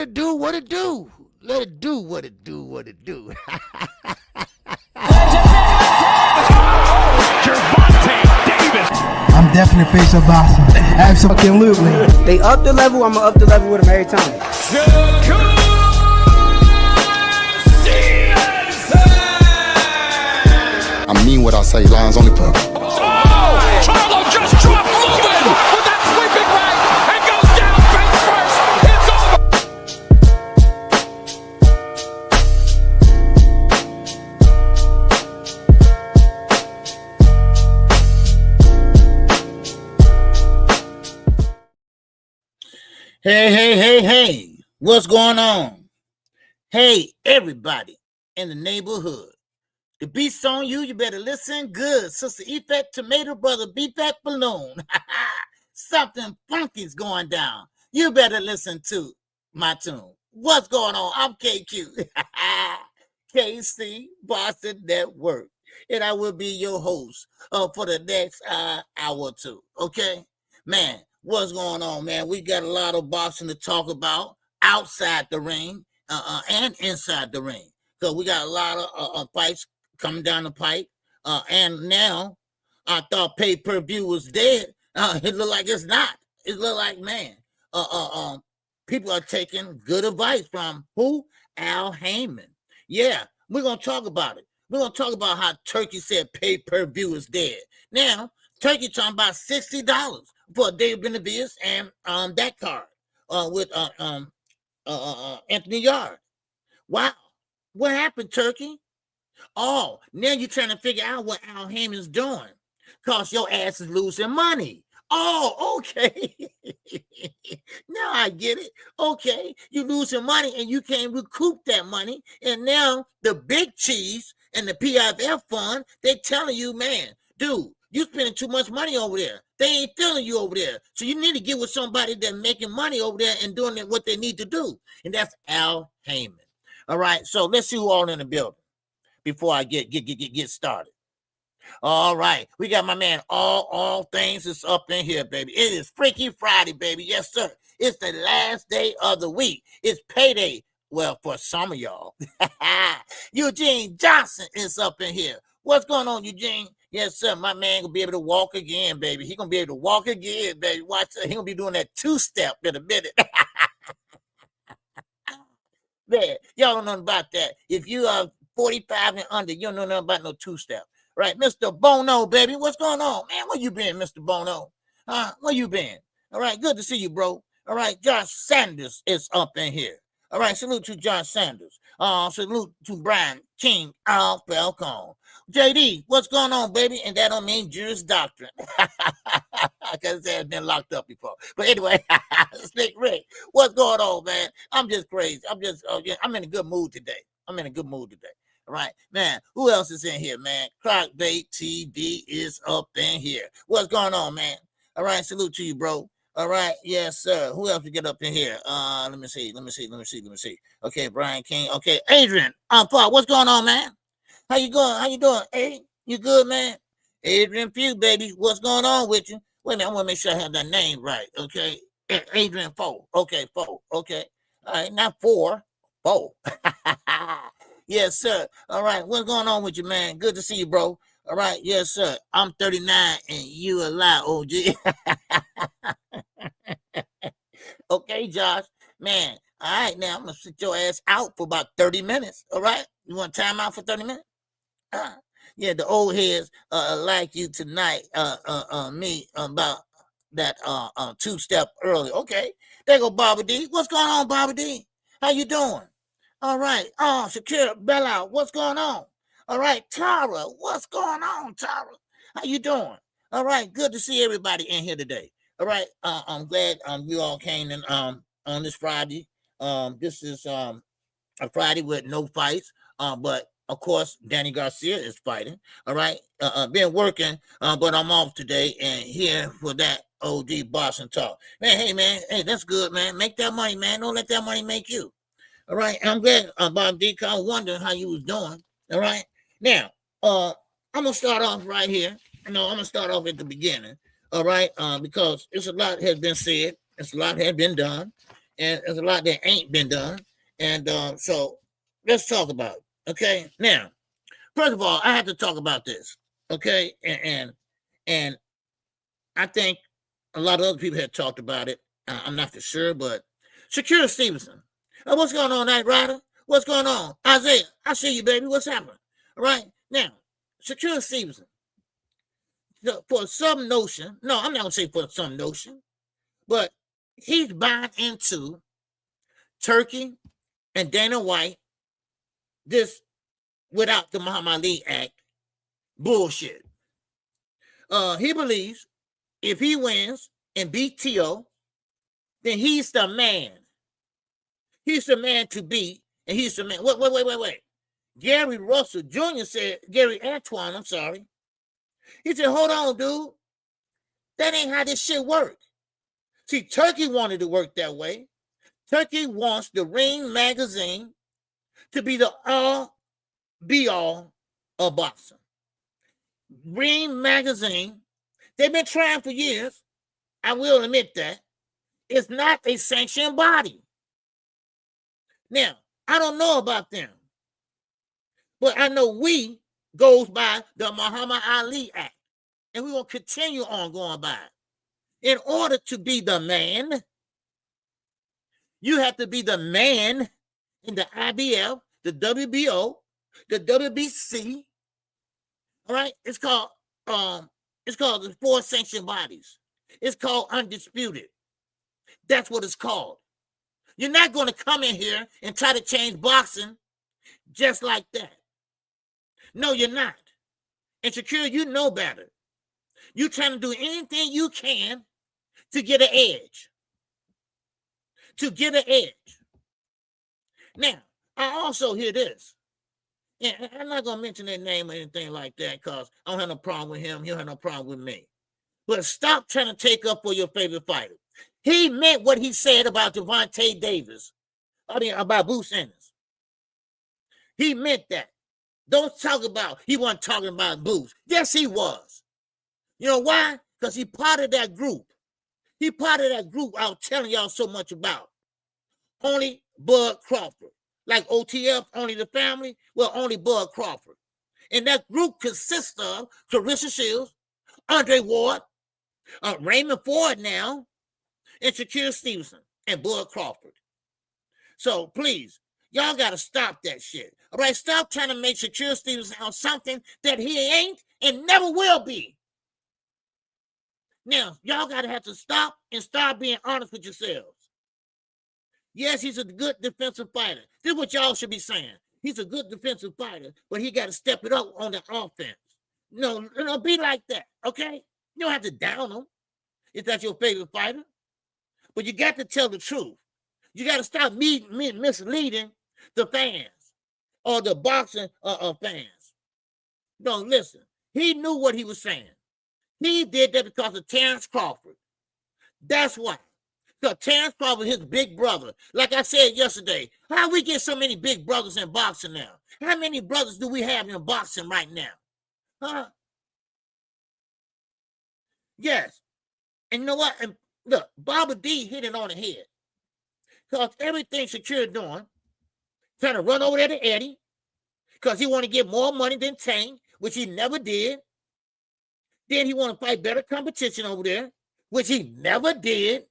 it do what it do. Let it do what it do, what it do. I'm definitely face of boxing. Absolutely. They up the level, I'ma up the level with them every time. I mean what I say, lines only put. Charlo just dropped moving with that sweeping right and goes down face first. It's over. Hey, what's going on? Hey, everybody in the neighborhood. The beat's on you. You better listen good. Sister Effect, Tomato Brother, Beat That Balloon. Something funky's going down. You better listen to my tune. What's going on? I'm KQ. KC BOXING NETWORK. And I will be your host for the next hour or two. Okay? Man, what's going on, man? We got a lot of boxing to talk about outside the ring and inside the ring. So we got a lot of fights coming down the pipe. And now I thought pay-per-view was dead. It look like it's not. It look like, man, people are taking good advice from who? Al Heyman. Yeah, we're going to talk about it. We're going to talk about how Turki said pay-per-view is dead. Now, Turki talking about $60 for Dave Benavidez and that card with Anthony Yard. Wow. What happened, Turki? Oh, now you're trying to figure out what Al Heyman's doing. Cause your ass is losing money. Oh, okay. Now I get it. Okay, you're losing money and you can't recoup that money. And now the big cheese and the PIF fund, they're telling you, man, dude, you spending too much money over there. They ain't feeling you over there. So you need to get with somebody that's making money over there and doing what they need to do. And that's Al Heyman. All right, so let's see who all in the building before I get started. All right, we got my man. All things is up in here, baby. It is Freaky Friday, baby. Yes, sir. It's the last day of the week. It's payday. Well, for some of y'all. Eugene Johnson is up in here. What's going on, Eugene? Yes, sir. My man gonna be able to walk again, baby. He gonna be able to walk again, baby. Watch that. He gonna be doing that two-step in a minute. Man, y'all don't know about that. If you are 45 and under, you don't know nothing about no two-step. Right, Mr. Bono, baby. What's going on? Man, where you been, Mr. Bono? Where you been? All right, good to see you, bro. All right, Josh Sanders is up in here. All right, salute to Josh Sanders. Salute to Brian King Al Falcone. JD, what's going on, baby? And that don't mean Jewish doctrine. Because they have been locked up before. But anyway, Slick Rick, what's going on, man? I'm just crazy. I'm in a good mood today. All right, man. Who else is in here, man? Crockbait TV is up in here. What's going on, man? All right, salute to you, bro. All right, yes, sir. Who else we get up in here? Let me see. Okay, Brian King. Okay, Adrian. What's going on, man? How you doing? Hey, you good, man? Adrian Pugh, baby. What's going on with you? Wait a minute, I want to make sure I have that name right. Okay, Adrian Foe. Okay, Foe. Okay, all right, not 4, 4. Yes, sir. All right. What's going on with you, man? Good to see you, bro. All right. Yes, sir. I'm 39 and you alive, OG. Okay, Josh. Man. All right. Now I'm going to sit your ass out for about 30 minutes. All right. You want time out for 30 minutes? Yeah, the old heads like you tonight, me about that two-step early. Okay. There go Bobby D. What's going on, Bobby D? How you doing? All right. Shakira Bella, what's going on? All right, Tara, what's going on, Tara? How you doing? All right, good to see everybody in here today. All right, I'm glad you all came in on this Friday. This is a Friday with no fights, but of course Danny Garcia is fighting. All right, been working, but I'm off today and here for that OD boxing talk. Man, hey, that's good, man. Make that money, man. Don't let that money make you. All right, I'm glad Bob D. I was wondering how you was doing. All right, now I'm gonna start off right here. I'm gonna start off at the beginning. All right, because it's a lot has been said, it's a lot has been done, and there's a lot that ain't been done. And so let's talk about it. Okay. Now, first of all, I have to talk about this. Okay. And I think a lot of other people have talked about it. I'm not for sure, but Shakira Stevenson. What's going on, Night Rider? What's going on? Isaiah, I see you, baby. What's happening? All right. Now, Shakira Stevenson. For some notion, no, I'm not going to say for some notion, but he's buying into Turki and Dana White, this without the Muhammad Ali Act bullshit. He believes if he wins and beat T.O., then he's the man. He's the man to beat, and he's the man. Wait. Gary Russell Jr. said, Gary Antoine, I'm sorry. He said, hold on, dude. That ain't how this shit works. See, Turki wanted to work that way. Turki wants the Ring magazine to be the all-be-all of boxing. Ring magazine, they've been trying for years. I will admit that. It's not a sanctioned body. Now, I don't know about them, but I know we goes by the Muhammad Ali Act, and we will continue on going by it. In order to be the man, you have to be the man in the IBF, the WBO, the WBC. All right, it's called the 4 sanctioned bodies. It's called undisputed. That's what it's called. You're not going to come in here and try to change boxing just like that. No, you're not. And Shakira, you know better. You're trying to do anything you can to get an edge. To get an edge. Now, I also hear this. And I'm not going to mention that name or anything like that because I don't have no problem with him. He don't have no problem with me. But stop trying to take up for your favorite fighter. He meant what he said about Gervonta Davis. About Bruce Ennis. He meant that. Don't talk about, he wasn't talking about Bruce. Yes, he was. You know why? Because he part of that group. He part of that group I was telling y'all so much about. Only Bud Crawford. Like OTF, only the family, well, only Bud Crawford. And that group consists of Clarissa Shields, Andre Ward, Raymond Ford now, and Shakira Stevenson, and Bud Crawford. So please, y'all got to stop that shit. All right, stop trying to make Shakira Stevenson on something that he ain't and never will be. Now, y'all got to have to stop and start being honest with yourselves. Yes, he's a good defensive fighter. This is what y'all should be saying. He's a good defensive fighter, but he got to step it up on the offense. No, be like that, okay? You don't have to down him if that's your favorite fighter. But you got to tell the truth. You got to stop misleading the fans or the boxing fans. No, listen. He knew what he was saying. He did that because of Terrence Crawford. That's why. Because Terrence Crawford is his big brother. Like I said yesterday, how we get so many big brothers in boxing now? How many brothers do we have in boxing right now? Huh? Yes. And you know what? And look, Bobby D hit it on the head. Because everything Shakira doing, trying to run over there to Eddie, because he want to get more money than Tank, which he never did. Then he want to fight better competition over there, which he never did.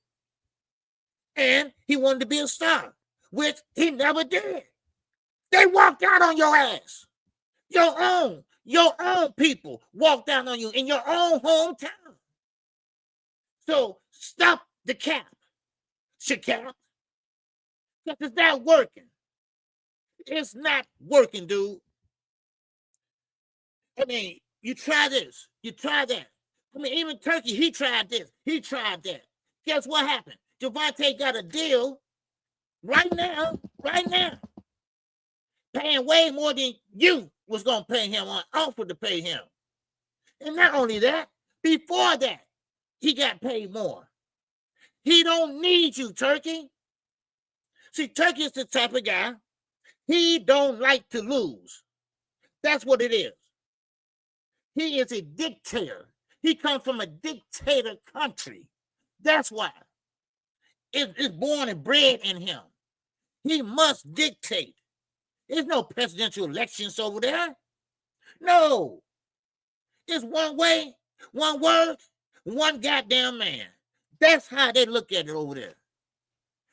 And he wanted to be a star, which he never did. They walked out on your ass. Your own people walked out on you in your own hometown. So stop the cap. Shakira. Because it's not working. It's not working, dude. I mean, you try this. You try that. I mean, even Turki, he tried this. He tried that. Guess what happened? Gervonta got a deal right now, paying way more than you was going to pay him or offered to pay him. And not only that, before that, he got paid more. He don't need you, Turki. See, Turki is the type of guy, he don't like to lose. That's what it is. He is a dictator. He comes from a dictator country. That's why. It's born and bred in him. He must dictate. There's no presidential elections over there. No. It's one way, one word, one goddamn man. That's how they look at it over there.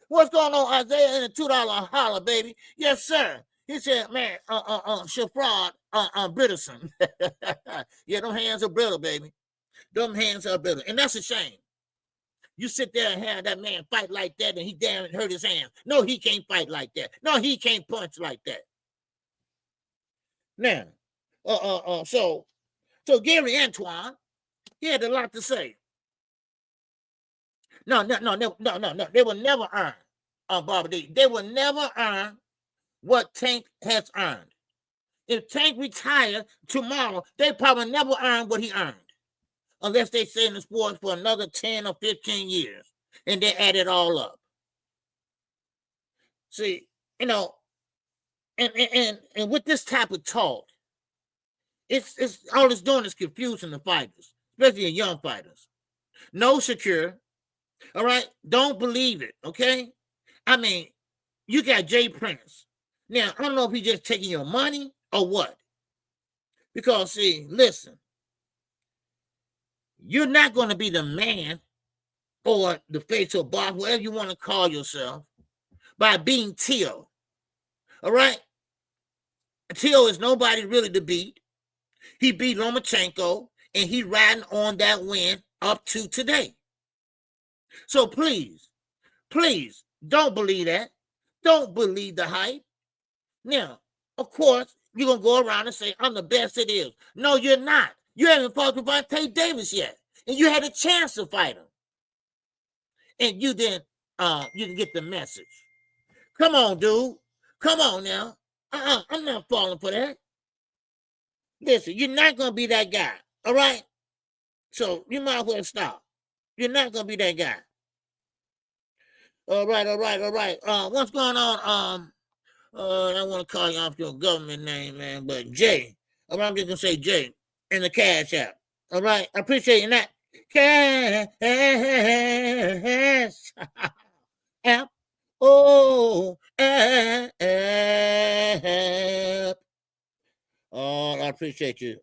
What's going on, Isaiah, in the $2 holler, baby? Yes, sir. He said, man, Shafrod, Britterson. Yeah, them hands are brittle, baby. Them hands are brittle. And that's a shame. You sit there and have that man fight like that and he damn hurt his hands. No, he can't fight like that. No, he can't punch like that. Now, so Gary Antoine, he had a lot to say. No. They will never earn, Barbara D. They will never earn what Tank has earned. If Tank retires tomorrow, they probably never earn what he earned. Unless they stay in the sport for another 10 or 15 years. And they add it all up. See, you know, and with this type of talk, it's all it's doing is confusing the fighters, especially the young fighters. No, secure. All right, don't believe it. Okay, I mean, you got Jay Prince. Now I don't know if he's just taking your money or what. Because see, listen, you're not going to be the man or the face of boss, whatever you want to call yourself, by being Tio. All right, Tio is nobody really to beat. He beat Lomachenko, and he riding on that win up to today. So please, don't believe that. Don't believe the hype. Now, of course, you're going to go around and say, I'm the best it is. No, you're not. You haven't fought Gervonta Davis yet. And you had a chance to fight him. And you didn't get the message. Come on, dude. Come on now. I'm not falling for that. Listen, you're not going to be that guy. All right? So you might as well stop. You're not going to be that guy. All right. What's going on? I want to call you off your government name, man, but Jay. All right, I'm just going to say Jay in the Cash App. All right? I appreciate you that. Cash App. Oh, app. Oh, I appreciate you,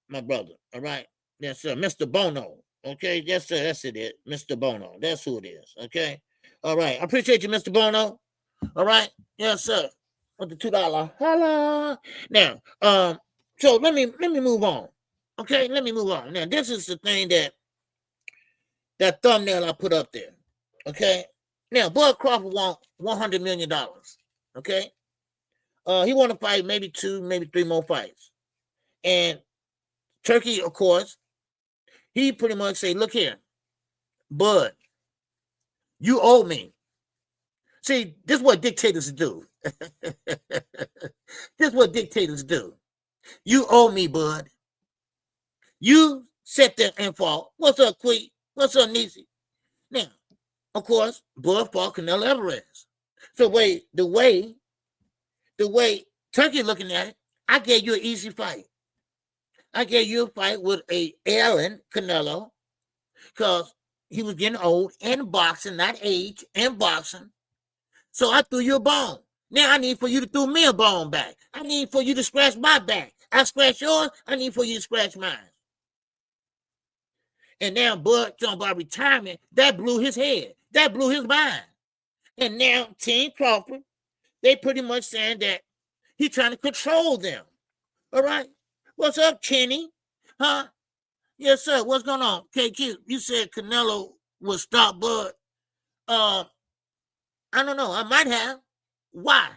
my brother. All right. Yes, sir. Mr. Bono. Okay. Yes, sir. That's it. Mr. Bono. That's who it is. Okay. All right. I appreciate you, Mr. Bono. All right. Yes, sir. With the $2. Hello. Now, so let me move on. Okay, let me move on. Now, this is the thing that thumbnail I put up there. Okay. Now, Bud Crawford won $100 million. Okay. He want to fight maybe 2, maybe 3 more fights. And Turki, of course, he pretty much say, look here, Bud, you owe me. See, this is what dictators do. This is what dictators do. You owe me, Bud. You sit there and fought. What's up, Queen? What's up, Niecy? Now, of course, Bud fought Canelo Alvarez. So the way Turki looking at it, I gave you an easy fight. I gave you a fight with a ailing Canelo because he was getting old in boxing, not age, in boxing. So I threw you a bone. Now I need for you to throw me a bone back. I need for you to scratch my back. I scratch yours. I need for you to scratch mine. And now Bud talking about retirement. That blew his head. That blew his mind. And now Team Crawford, they pretty much saying that he's trying to control them. All right. What's up, Kenny? Huh? Yes, sir. What's going on? KQ, you said Canelo would stop Bud. I don't know. I might have. Why?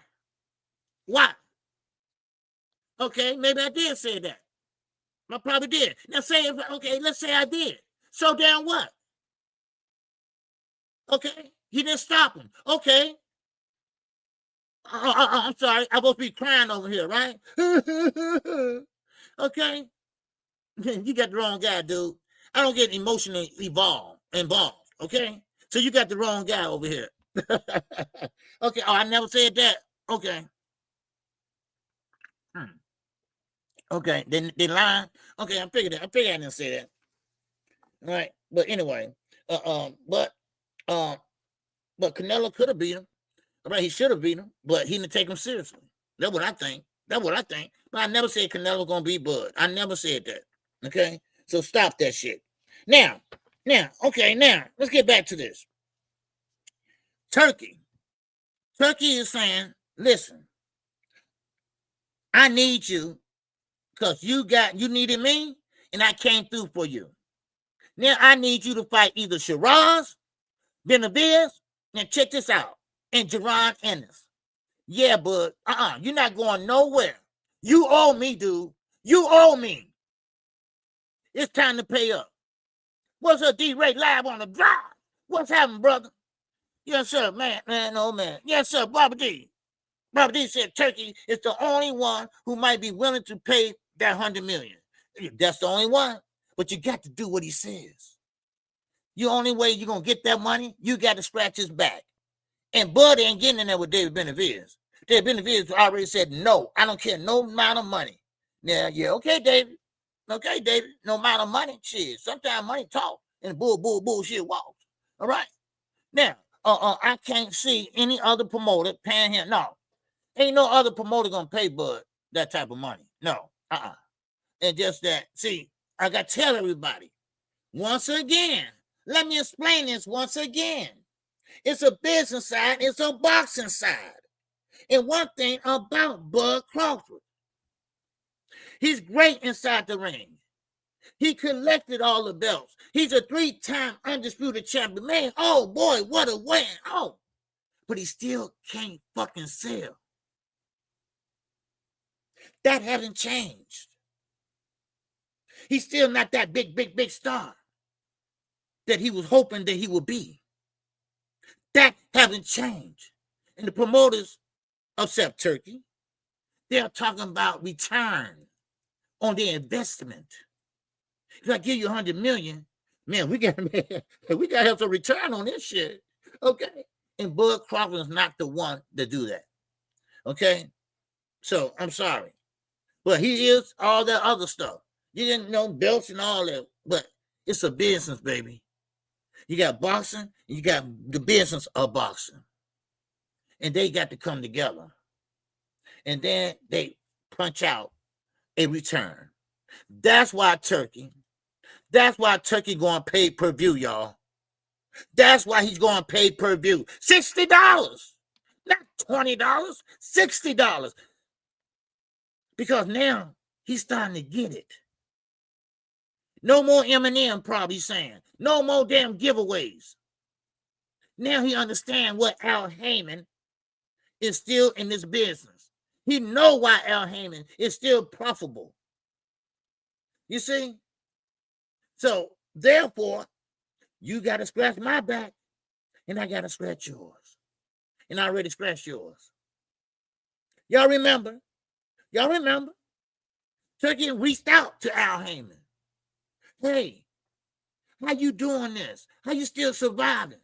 Okay, maybe I did say that. I probably did. Now say, okay, let's say I did. So damn what? Okay, he didn't stop him. Okay. I'm sorry. I'm supposed to be crying over here, right? Okay. You got the wrong guy, dude. I don't get emotionally involved. Okay. So you got the wrong guy over here. Okay. Oh, I never said that. Okay. Okay. They lying. Okay. I figured I didn't say that. All right. But anyway, But Canelo could have beat him. All right, he should have beat him, but he didn't take him seriously. That's what I think. That's what I think. But I never said Canelo gonna beat Bud. I never said that. Okay, so stop that shit. Now, let's get back to this. Turkey is saying, listen, I need you because you needed me and I came through for you. Now I need you to fight either Shiraz, Benavidez, and check this out, and Jaron Ennis. Yeah, bud, you're not going nowhere. You owe me, dude. You owe me. It's time to pay up. What's up, D-Ray live on the drive? What's happening, brother? Yes, sir, man. Yes, sir, Bobby D. Bobby D said Turkey is the only one who might be willing to pay that $100 million. That's the only one. But you got to do what he says. The only way you're going to get that money, you got to scratch his back. And Bud ain't getting in there with David Benavidez. David Benavidez already said, no, I don't care, no amount of money. Now, yeah, okay, David. Okay, David, no amount of money. Shit, sometimes money talk and bullshit walks. All right? Now, I can't see any other promoter paying him. No, ain't no other promoter going to pay Bud that type of money. No, And just that, see, I got to tell everybody, once again, let me explain this once again. It's a business side, it's a boxing side. And one thing about Bud Crawford, he's great inside the ring. He collected all the belts. He's a 3-time undisputed champion. Man, oh boy, what a win. Oh, but he still can't fucking sell. That hasn't changed. He's still not that big star that he was hoping that he would be. That hasn't changed. And the promoters upset Turkey. They're talking about return on their investment. If I give you $100 million, man, we got to have some return on this shit. Okay. And Bud Crawford is not the one to do that. Okay. So I'm sorry. But he is all that other stuff. You didn't know belts and all that. But it's a business, baby. You got boxing, and you got the business of boxing. And they got to come together. And then they punch out a return. That's why Turkey going pay-per-view, y'all. That's why he's going pay-per-view. $60. Not $20. $60. Because now he's starting to get it. No more M&M, probably saying. No more damn giveaways. Now he understands what Al Heyman is still in this business. He know why Al Heyman is still profitable. You see? So, therefore, you got to scratch my back, and I got to scratch yours. And I already scratched yours. Y'all remember? Turkey reached out to Al Heyman. Hey, how you doing this? How you still surviving?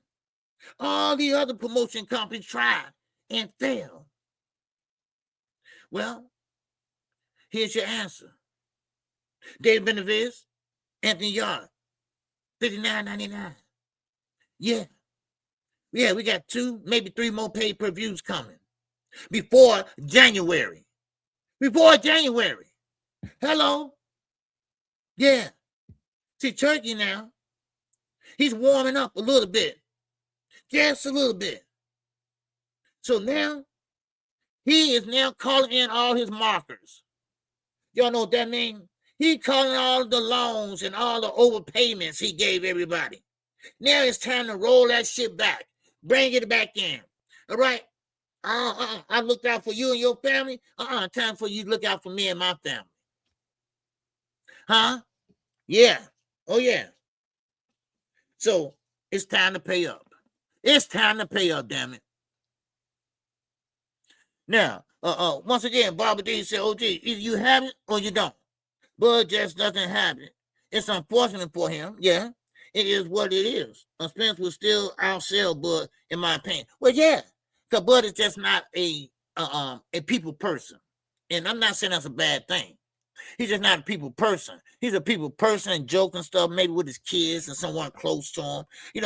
All the other promotion companies tried and failed. Well, here's your answer. David Benavidez, Anthony Yard, $59.99. Yeah, we got 2, maybe 3 more pay-per-views coming before January. Hello? Yeah. See, Turkey now, he's warming up a little bit. Just a little bit. So now, he is now calling in all his markers. Y'all know what that means? He calling all the loans and all the overpayments he gave everybody. Now it's time to roll that shit back. Bring it back in. All right? I looked out for you and your family. Time for you to look out for me and my family. Huh? Yeah. Oh, yeah. So, it's time to pay up. It's time to pay up, damn it. Now, once again, Bobby D said, OG, either you have it or you don't. Bud just doesn't have it. It's unfortunate for him. Yeah, it is what it is. Spence will still outsell Bud, in my opinion. Well, yeah, because Bud is just not a people person. And I'm not saying that's a bad thing. He's just not a people person. He's a people person and joking stuff, maybe with his kids and someone close to him,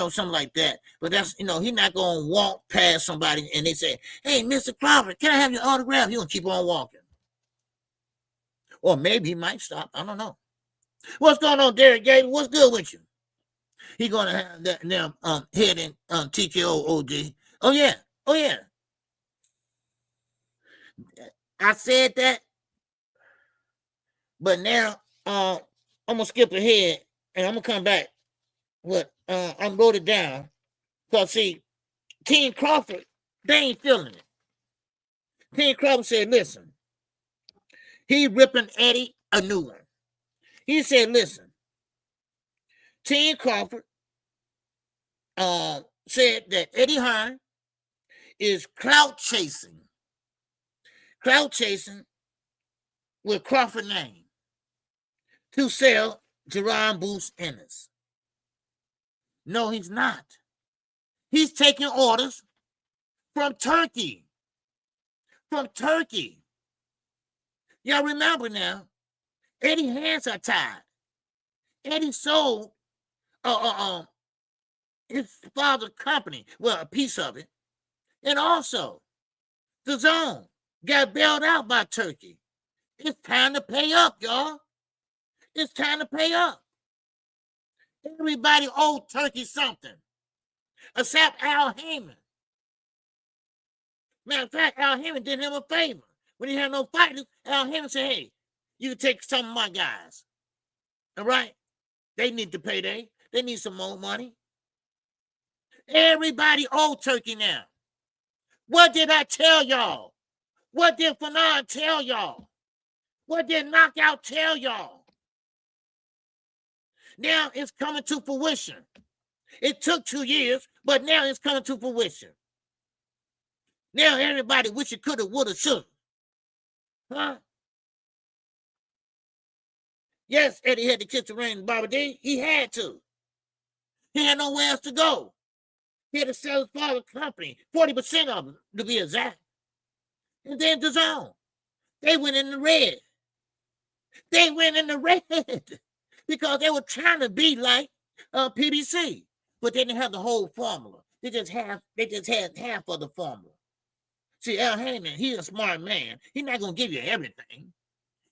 something like that. But that's, he's not going to walk past somebody and they say, hey, Mr. Crawford, can I have your autograph? He's going to keep on walking. Or maybe he might stop. I don't know. What's going on, Derek Gator? What's good with you? He's going to have that now head in TKO OG. Oh, yeah. Oh, yeah. I said that. But now I'm gonna skip ahead and I'm gonna come back. I'm wrote it down. Because see, Team Crawford, they ain't feeling it. Team Crawford said, listen, he ripping Eddie a new one. He said, listen, Team Crawford said that Eddie Hearn is clout chasing with Crawford name to sell Jerron Bruce Ennis. No, he's not. He's taking orders from Turkey. From Turkey. Y'all remember now, Eddie hands are tied. Eddie sold his father's company, well, a piece of it. And also, the zone got bailed out by Turkey. It's time to pay up, y'all. It's time to pay up. Everybody owed Turkey something, except Al Heyman. Matter of fact, Al Heyman did him a favor. When he had no fighters, Al Heyman said, hey, you can take some of my guys. All right? They need to pay. They need some more money. Everybody owed Turkey now. What did I tell y'all? What did Fanon tell y'all? What did Knockout tell y'all? Now it's coming to fruition. It took 2 years, but now it's coming to fruition. Now everybody wish it coulda, woulda, shoulda. Huh? Yes, Eddie had to kiss the ring, Bobby D. He had to. He had nowhere else to go. He had to sell his father's company, 40% of it, to be exact. And then the zone. They went in the red. They went in the red because they were trying to be like PBC, but they didn't have the whole formula. They just had half of the formula. See, Al Heyman, he's a smart man. He's not gonna give you everything.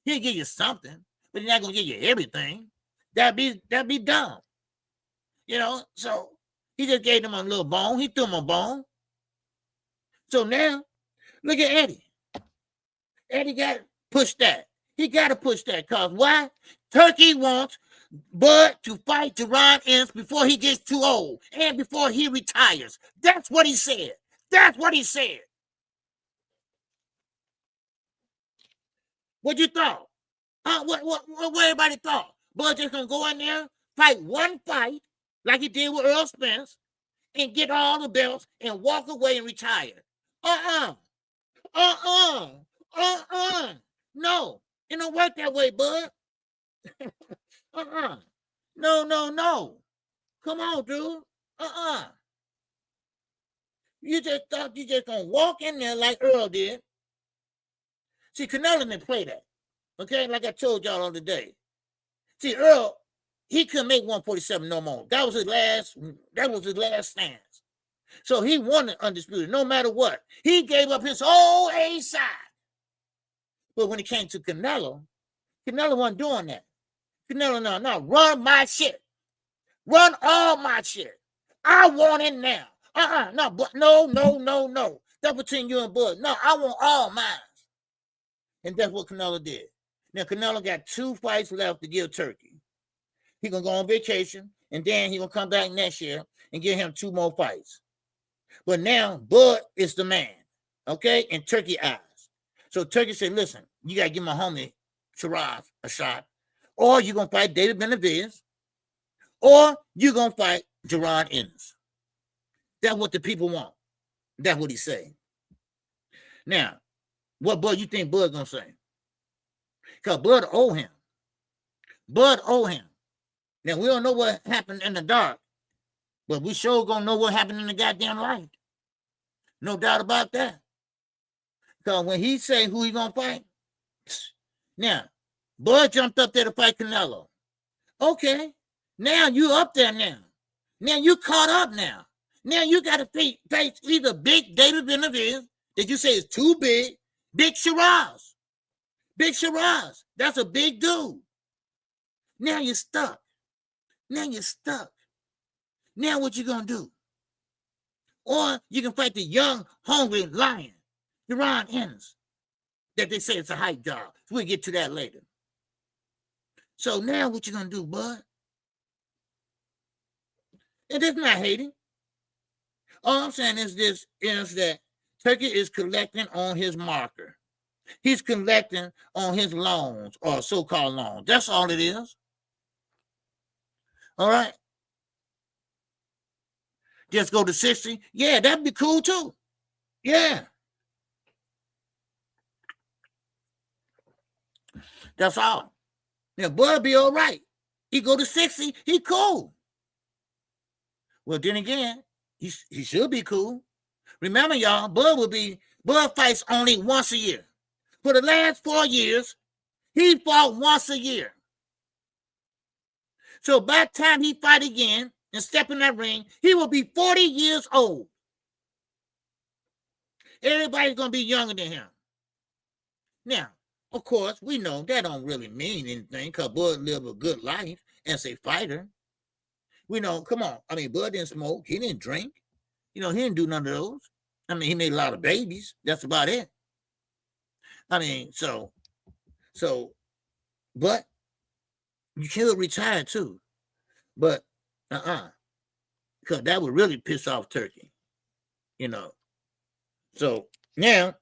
He'll give you something, but he's not gonna give you everything. That'd be dumb. So he just gave them a little bone. He threw him a bone. So now, look at Eddie. Eddie got to push that. He got to push that because why? Turkey wants Bud to fight Jerron Ennis before he gets too old and before he retires. That's what he said. That's what he said. What you thought? What everybody thought? Bud just gonna go in there, fight one fight like he did with Earl Spence, and get all the belts and walk away and retire. No, it don't work that way, Bud. No. Come on, dude. You just thought you just gonna walk in there like Earl did. See, Canelo didn't play that. Okay, like I told y'all the other day. See, Earl, he couldn't make 147 no more. That was his last stance. So he won the undisputed, no matter what. He gave up his whole A side. But when it came to Canelo wasn't doing that. Canelo, no, run my shit. Run all my shit. I want it now. No. That's between you and Bud. No, I want all mine. And that's what Canelo did. Now, Canelo got 2 fights left to give Turkey. He's going to go on vacation, and then he's going to come back next year and give him 2 more fights. But now, Bud is the man, okay, in Turkey eyes. So Turkey said, listen, you got to give my homie Shiraz a shot, or you're going to fight David Benavidez, or you're going to fight Jerron Ennis. That's what the people want. That's what he's saying. Now, what Bud you think Bud going to say? Because Bud owe him. Now, we don't know what happened in the dark, but we sure going to know what happened in the goddamn light. No doubt about that. Because when he say who he going to fight, now, Bud jumped up there to fight Canelo. Okay, now you up there now. Now you caught up now. Now you got to face either big David Benavidez that you say is too big, big Shiraz. Big Shiraz. That's a big dude. Now you're stuck. Now you're stuck. Now what you gonna do? Or you can fight the young, hungry lion, Deron Ennis, that they say it's a hype job. We'll get to that later. So now what you gonna do, bud? And it's not hating. All I'm saying is that Turki is collecting on his marker. He's collecting on his loans or so-called loans. That's all it is. All right. Just go to 60. Yeah, that'd be cool too. Yeah. That's all. Now, Bud be all right. He go to 60, he cool. Well, then again, he should be cool. Remember, y'all, Bud fights only once a year. For the last 4 years, he fought once a year. So by the time he fight again and step in that ring, he will be 40 years old. Everybody's going to be younger than him. Now, of course, we know that don't really mean anything because Bud lived a good life as a fighter. We know, come on. I mean, Bud didn't smoke. He didn't drink. He didn't do none of those. I mean, he made a lot of babies. That's about it. I mean, but you should retire too. But, because that would really piss off Turki, So now,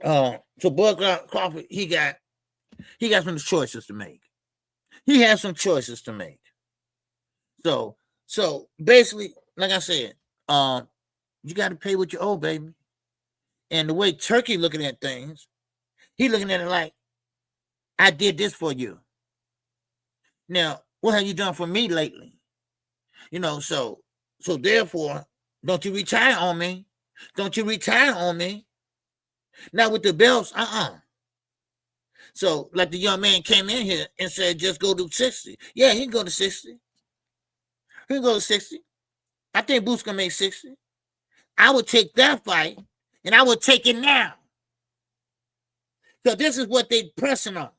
so Bud Crawford, he got some choices to make. He has some choices to make. So basically, like I said, you got to pay what you owe, baby. And the way Turki looking at things, he looking at it like, I did this for you. Now, what have you done for me lately? So therefore, don't you retire on me. Don't you retire on me. Now with the belts, So like the young man came in here and said, just go to 60. Yeah, he can go to 60. He can go to 60. I think Boots can make 60. I would take that fight, and I would take it now. So this is what they're pressing on.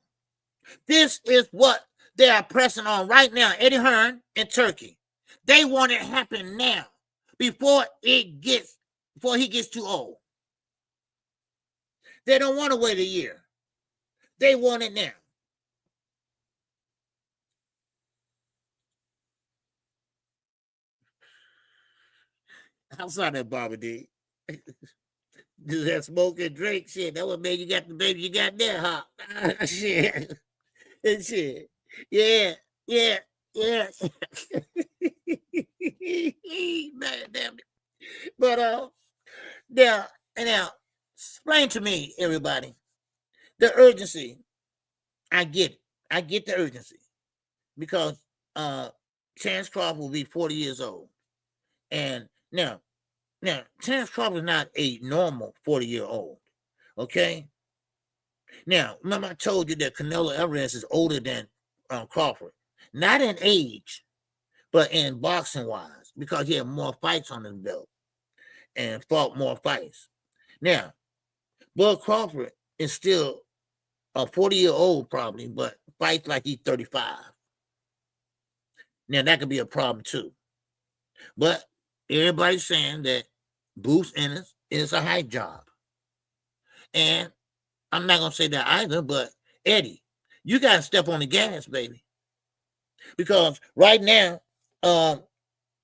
This is what they are pressing on right now. Eddie Hearn and Turki. They want it to happen now before he gets too old. They don't want to wait a year. They want it now. Outside that Barbara D. Do that smoke and drink shit. That what made you got the baby you got there, huh? Shit. And shit. Yeah. Man, damn it. But now, explain to me, everybody, the urgency. I get it. I get the urgency. Because Terence Crawford will be 40 years old. And now, Terence Crawford is not a normal 40-year-old. Okay? Now, remember I told you that Canelo Alvarez is older than Crawford. Not in age, but in boxing-wise, because he had more fights on his belt and fought more fights. Now, Bud Crawford is still a 40-year-old probably, but fights like he's 35. Now, that could be a problem too. But everybody's saying that Bruce Ennis is a hype job. And I'm not going to say that either, but Eddie, you got to step on the gas, baby. Because right now,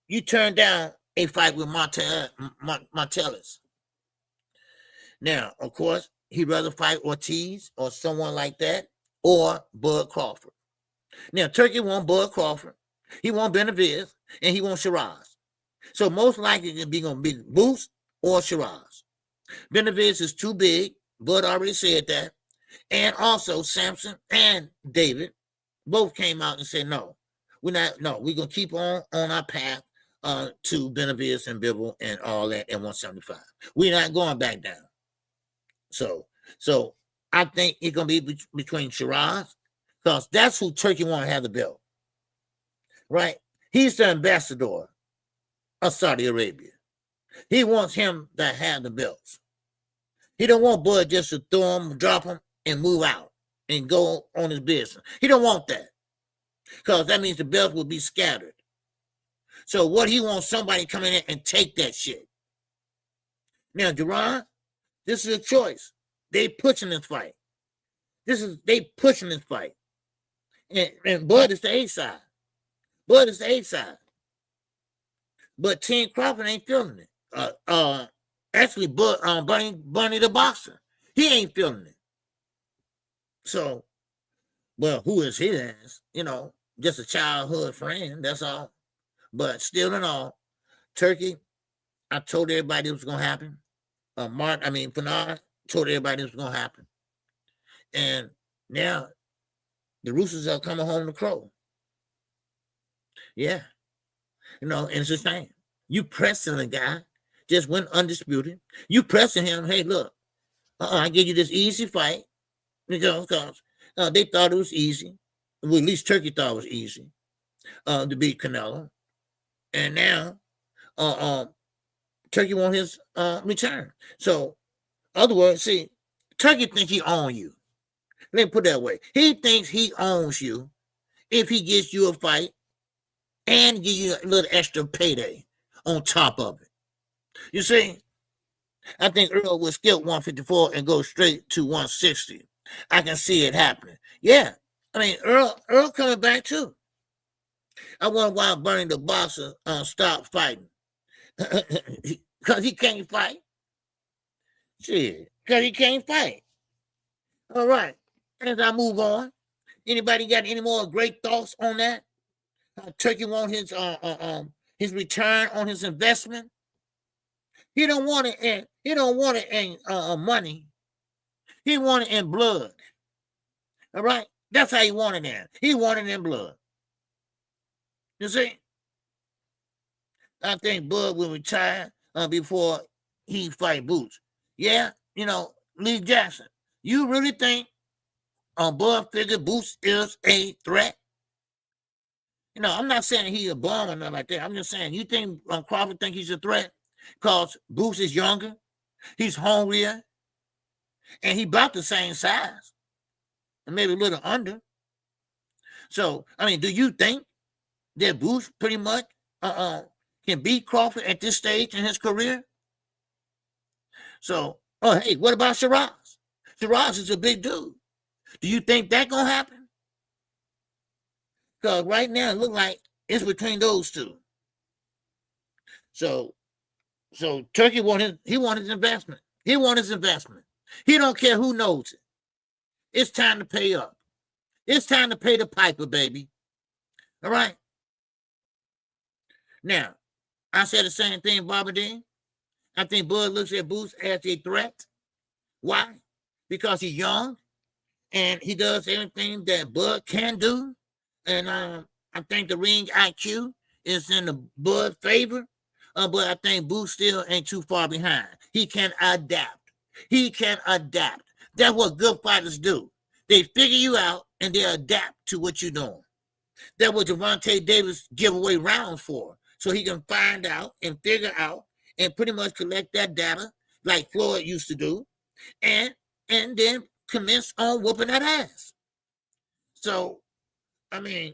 you turned down a fight with Martellus. Now, of course, he'd rather fight Ortiz or someone like that or Bud Crawford. Now, Turki won Bud Crawford. He won Benavidez, and he won Shiraz. So most likely it's going to be Boots or Shiraz. Benavidez is too big. Bud already said that. And also Sampson and David both came out and said, no, we're going to keep on our path to Benavidez and Bivol and all that at 175. We're not going back down. So I think it's going to be between Shiraz, because that's who Turkey want to have the belt, right? He's the ambassador of Saudi Arabia. He wants him to have the belts. He don't want Bud just to throw him, drop him, and move out and go on his business. He don't want that, because that means the belts will be scattered. So what he wants, somebody come in and take that shit. Now, Duran, this is a choice. They pushing this fight. They pushing this fight. And Bud is the A side. Bud is the A side. But Team Crawford ain't feeling it. Actually, Bud, Bunny the boxer, he ain't feeling it. So, well, who is his ass? You know, just a childhood friend, that's all. But still in all, Turkey, I told everybody it was going to happen. Bernard told everybody it was going to happen. And now the Roosters are coming home to crow. Yeah. You know, and it's the same. You pressing the guy, just went undisputed. You pressing him, hey, look, I give you this easy fight. Because they thought it was easy. Well, at least Turkey thought it was easy to beat Canelo. And now Turkey want his return. So, other words, see, Turkey thinks he owns you. Let me put it that way. He thinks he owns you if he gets you a fight and give you a little extra payday on top of it. You see, I think Earl will skip 154 and go straight to 160. I can see it happening. Yeah. I mean, Earl coming back too. I wonder why Bernie the boxer stopped fighting. Because he can't fight. Shit. Because he can't fight. All right. As I move on, anybody got any more great thoughts on that? Turkey want his return on his investment. He don't want it in. He don't want it in money. He want it in blood. All right, that's how he wanted it in. He wanted it in blood. You see, I think Bud will retire before he fight Boots. Yeah, you know, Lee Jackson. You really think Bud figure Boots is a threat? You know, I'm not saying he's a bum or nothing like that. I'm just saying, you think Crawford think he's a threat because Boots is younger, he's hungrier, and he about the same size, and maybe a little under. So, I mean, do you think that Boots pretty much can beat Crawford at this stage in his career? So, hey, what about Shiraz? Shiraz is a big dude. Do you think that gonna happen? Because right now it looks like it's between those two. So Turkey want his investment. He want his investment. He don't care who knows it. It's time to pay up. It's time to pay the piper, baby. All right. Now, I said the same thing, Bobby Dean. I think Bud looks at Boots as a threat. Why? Because he's young and he does everything that Bud can do. And I think the ring IQ is in the Bud favor. But I think Boots still ain't too far behind. He can adapt. He can adapt. That's what good fighters do. They figure you out and they adapt to what you're doing. That's what Gervonta Davis give away rounds for. So he can find out and figure out and pretty much collect that data like Floyd used to do. And then commence on whooping that ass. So, I mean,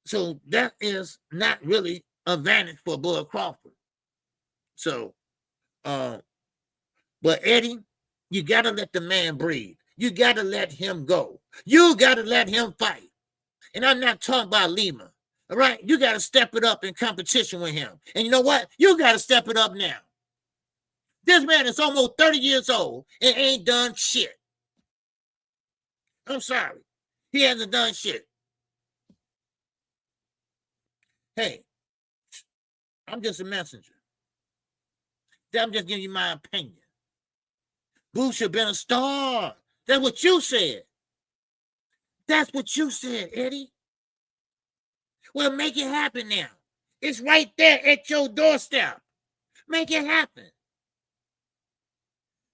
so that is not really a advantage for Bud Crawford. So, but Eddie, you got to let the man breathe. You got to let him go. You got to let him fight. And I'm not talking about Lima. All right? You got to step it up in competition with him. And you know what? You got to step it up now. This man is almost 30 years old and ain't done shit. I'm sorry. He hasn't done shit. Hey, I'm just a messenger. I'm just giving you my opinion. Boots should have been a star. That's what you said. That's what you said, Eddie. Well, make it happen now. It's right there at your doorstep. Make it happen.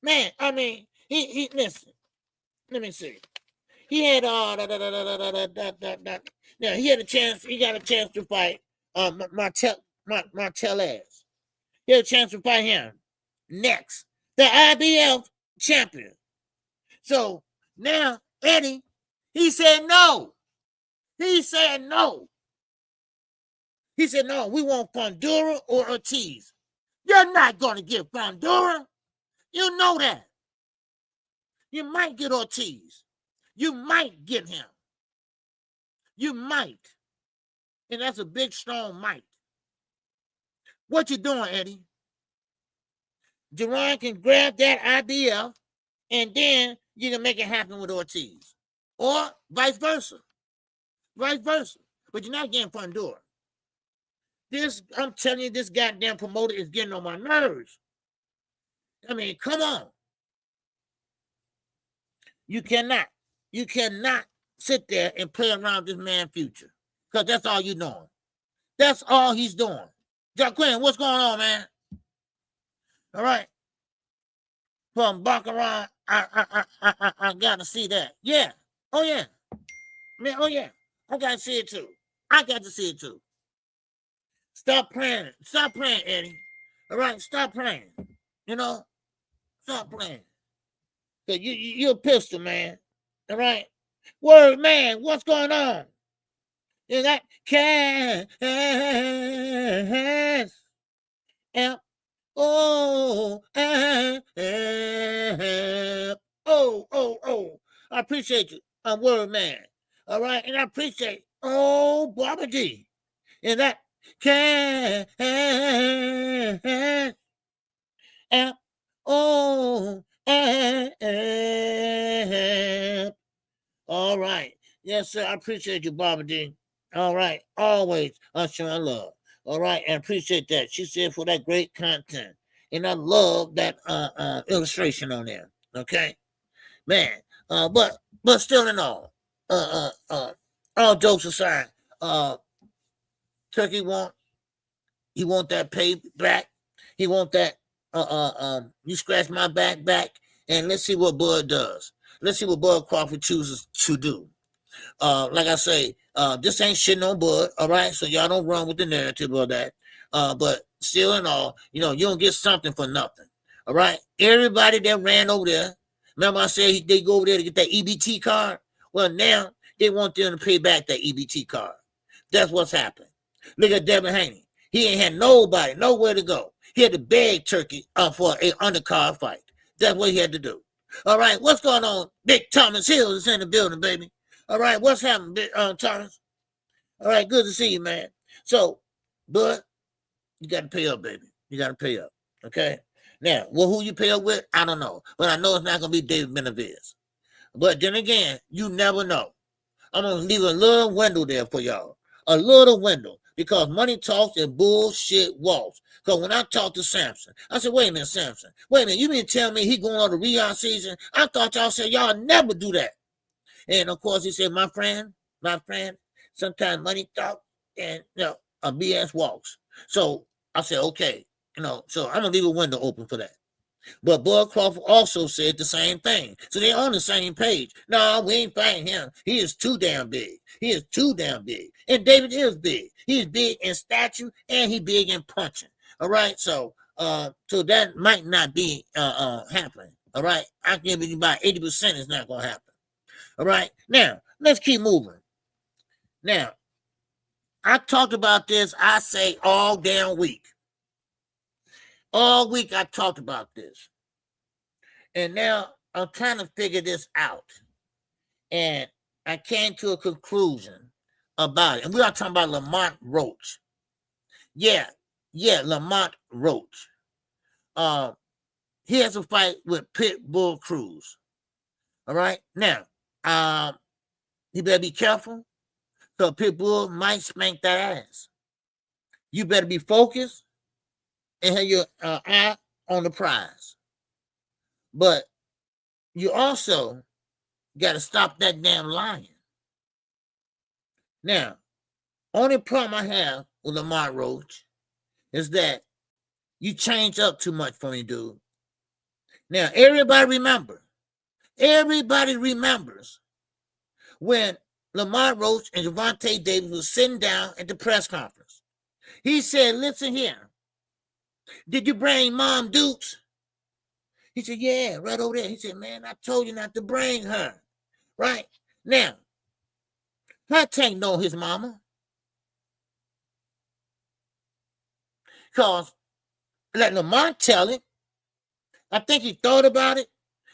Man, I mean, he listen. Let me see. He had now he had a chance. He got a chance to fight Martellez. He had a chance to fight him next, the IBF champion. So now Eddie, he said no. He said no. He said no. We want Fundora or Ortiz. You're not going to get Fundora. You know that. You might get Ortiz. You might get him. You might. And that's a big, strong might. What you doing, Eddie? Jerron can grab that IBF, and then you can make it happen with Ortiz. Or vice versa. Vice versa. But you're not getting Fundora. I'm telling you, this goddamn promoter is getting on my nerves. I mean, come on. You cannot sit there and play around this man's future. Because that's all you're doing. That's all he's doing. Jaquin, what's going on, man? All right. From Baccarat, I got to see that. Yeah. Oh, yeah. Man, oh, yeah. I got to see it, too. I got to see it, too. Stop playing. Stop playing, Eddie. All right? Stop playing. You know? Stop playing. Because you're a pistol, man. All right? Word, man, what's going on? You got cash. Oh, I appreciate you. I'm word, man. All right? And I appreciate, Barbara D. And that cash. All right. Yes, sir. I appreciate you, Barbara D. All right. Always showing love. All right. And appreciate that. She said for that great content. And I love that illustration on there. Okay. Man. But still in all jokes aside, Turkey want that pay back. He want that you scratch my back, and let's see what Bud does. Let's see what Bud Crawford chooses to do. Like I say, this ain't shitting on Bud, all right? So y'all don't run with the narrative of that. But still in all, you don't get something for nothing, all right? Everybody that ran over there, remember I said they go over there to get that EBT card? Well, now they want them to pay back that EBT card. That's what's happened. Look at Devin Haney. He ain't had nobody, nowhere to go. He had to beg Turkey for an undercard fight. That's what he had to do. All right, what's going on? Big Thomas Hill is in the building, baby. All right, what's happening, Big Thomas? All right, good to see you, man. So, Bud, you got to pay up, baby. You got to pay up, okay? Now, who you pay up with, I don't know. But I know it's not going to be David Benavidez. But then again, you never know. I'm going to leave a little window there for y'all. A little window. Because money talks and bullshit walks. Because when I talked to Samson, I said, wait a minute, Samson. Wait a minute, you mean to tell me he going on the rehab season? I thought y'all said y'all never do that. And, of course, he said, my friend, sometimes money talks and, a BS walks. So I said, okay. So I'm going to leave a window open for that. But Bud Crawford also said the same thing. So they're on the same page. No, we ain't fighting him. He is too damn big. He is too damn big. And David is big. He's big in stature and he's big in punching. All right. So that might not be happening. All right. I can give you about 80% it's not going to happen. All right. Now, let's keep moving. Now, I talked about this, I say, all damn week. All week I talked about this. And now I'm trying to figure this out. And I came to a conclusion about it. And we are talking about Lamont Roach. Yeah, Lamont Roach. He has a fight with Pitbull Cruz. All right? Now, you better be careful. So Pitbull might spank that ass. You better be focused and have your eye on the prize. But you also got to stop that damn lying. Now, only problem I have with Lamont Roach is that you change up too much for me, dude. Now, everybody remember, Everybody remembers when Lamar Roach and Gervonta Davis was sitting down at the press conference. He said, listen here, did you bring Mom Dukes? He said, yeah, right over there. He said, man, I told you not to bring her. Right? Now, her Tank know his mama. Because let Lamar tell it. I think he thought about it.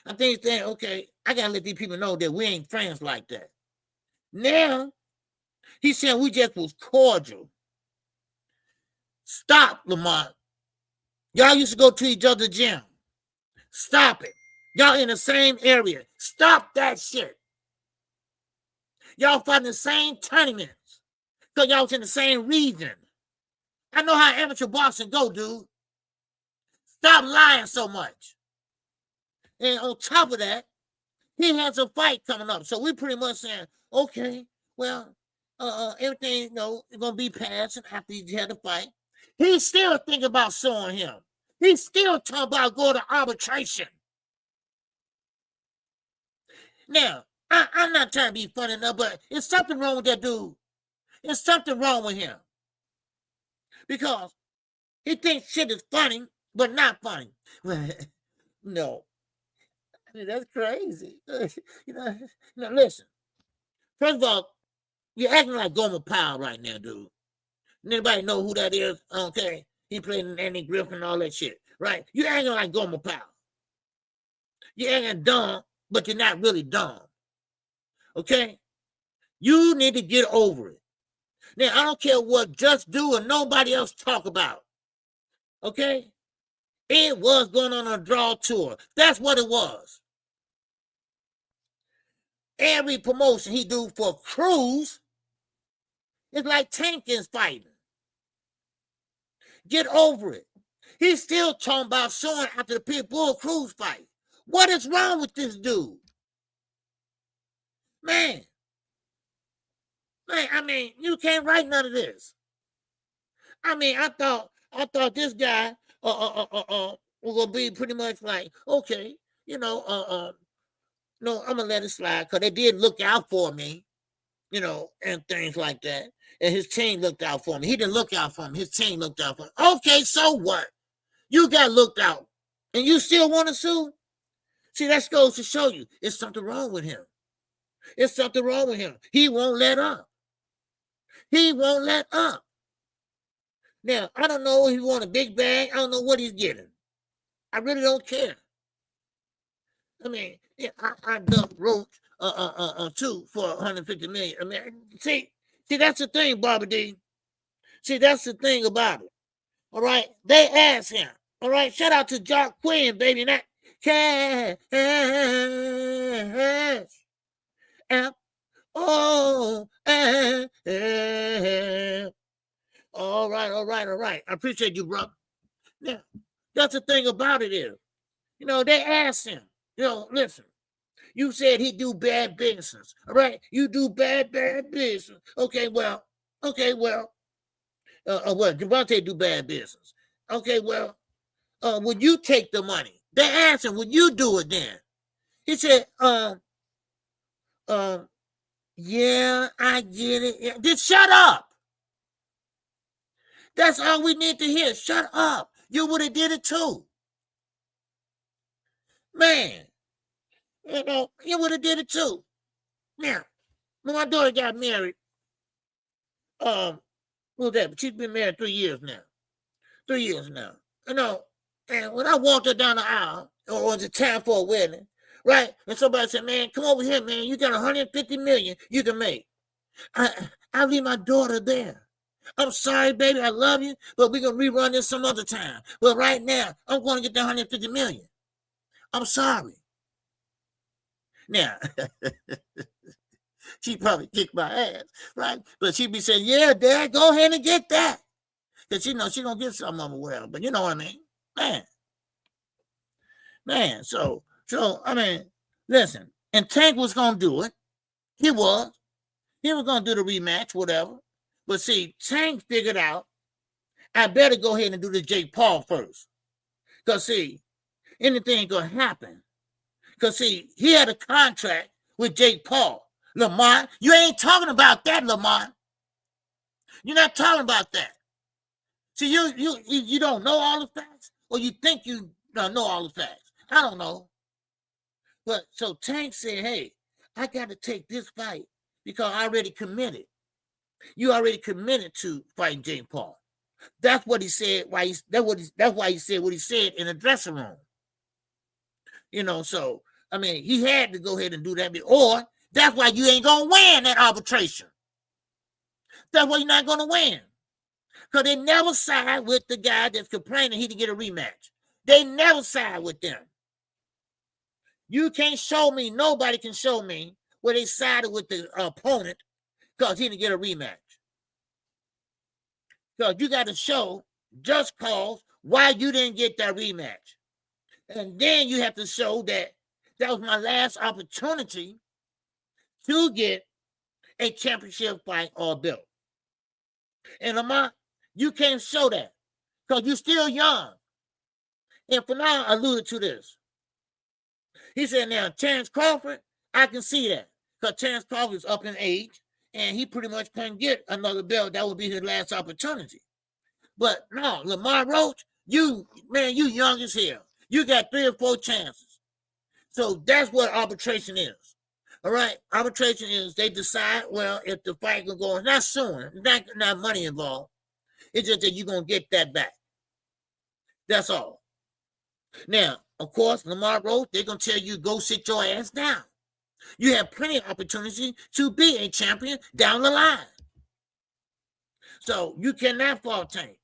I think he's saying, okay, I got to let these people know that we ain't friends like that. Now, he said we just was cordial. Stop, Lamar. Y'all used to go to each other's gym. Stop it. Y'all in the same area. Stop that shit. Y'all fighting the same tournaments. Because y'all was in the same region. I know how amateur boxing go, dude. Stop lying so much. And on top of that, he has a fight coming up. So we pretty much saying, okay, well, everything, is going to be passed after he had the fight. He's still thinking about suing him. He's still talking about going to arbitration. Now, I'm not trying to be funny enough, but there's something wrong with that dude. There's something wrong with him. Because he thinks shit is funny, but not funny. No. I mean, that's crazy. Now listen. First of all, you're acting like Gomer Powell right now, dude. Anybody know who that is? Okay. He played in Andy Griffin and all that shit, right? You're acting like Gomer Powell. You're acting dumb, but you're not really dumb. Okay? You need to get over it. Now, I don't care what Just Do or nobody else talk about. Okay? It was going on a draw tour. That's what it was. Every promotion he do for Cruz is like Tankins fighting. Get over it. He's still talking about showing after the Pitbull Cruz fight. What is wrong with this dude? Man, I mean, you can't write none of this. I mean, I thought this guy was gonna be pretty much like, okay, no, I'm gonna let it slide because they did look out for me, and things like that. And his team looked out for me. He didn't look out for me. His team looked out for me. Okay, so what? You got looked out, and you still want to sue? See, that goes to show you it's something wrong with him. It's something wrong with him. He won't let up. He won't let up. Now, I don't know if he want a big bag. I don't know what he's getting. I really don't care. I mean, I dumped Roach too for $150 million. I mean, see, that's the thing, Barbara D. See, that's the thing about it. All right, they asked him. All right, shout out to Jock Quinn, baby. That cash. All right. I appreciate you, bro. Now, that's the thing about it is, they asked him, listen, you said he do bad business. All right, you do bad business. Okay, well, Gervonta do bad business. Okay, well, would you take the money? They asked him, would you do it then? He said, yeah, I get it. Yeah. Just shut up. That's all we need to hear. Shut up. You would have did it too. Man, you would have did it too. Now, when my daughter got married, what was that? But she's been married 3 years now. 3 years now. And when I walked her down the aisle, or was it time for a wedding, right? And somebody said, man, come over here, man. You got $150 million you can make. I'll leave my daughter there. I'm sorry, baby. I love you, but we're going to rerun this some other time. But right now, I'm going to get the $150 million. I'm sorry. Now, she probably kicked my ass, right? But she'd be saying, yeah, Dad, go ahead and get that. Because she knows she's going to get something of a well. But you know what I mean? Man, so I mean, listen, and Tank was going to do it. He was going to do the rematch, whatever. But see, Tank figured out, I better go ahead and do the Jake Paul first. Because see, anything going to happen. Because, see, he had a contract with Jake Paul. Lamont, you ain't talking about that, Lamont. You're not talking about that. See, you don't know all the facts, or you think you know all the facts. I don't know. But so Tank said, hey, I got to take this fight because I already committed. You already committed to fighting Jake Paul. That's what he said. That's why he said what he said in the dressing room. You know, so I mean, he had to go ahead and do that. Or that's why you ain't gonna win that arbitration. That's why you're not gonna win. Because they never side with the guy that's complaining he didn't get a rematch. They never side with them. You can't show me, nobody can show me where they sided with the opponent because he didn't get a rematch. Because you got to show just cause why you didn't get that rematch. And then you have to show that that was my last opportunity to get a championship fight or a belt. And Lamont, you can't show that because you're still young. And Fanon alluded to this. He said, now, Terrence Crawford, I can see that because Terrence Crawford is up in age and he pretty much couldn't get another belt. That would be his last opportunity. But no, Lamar Roach, you young as hell. You got 3 or 4 chances. So that's what arbitration is. All right? Arbitration is they decide, well, if the fight can go on, not soon, not money involved. It's just that you're going to get that back. That's all. Now, of course, Lamar Roach, they're going to tell you, go sit your ass down. You have plenty of opportunity to be a champion down the line. So you cannot fault Tank.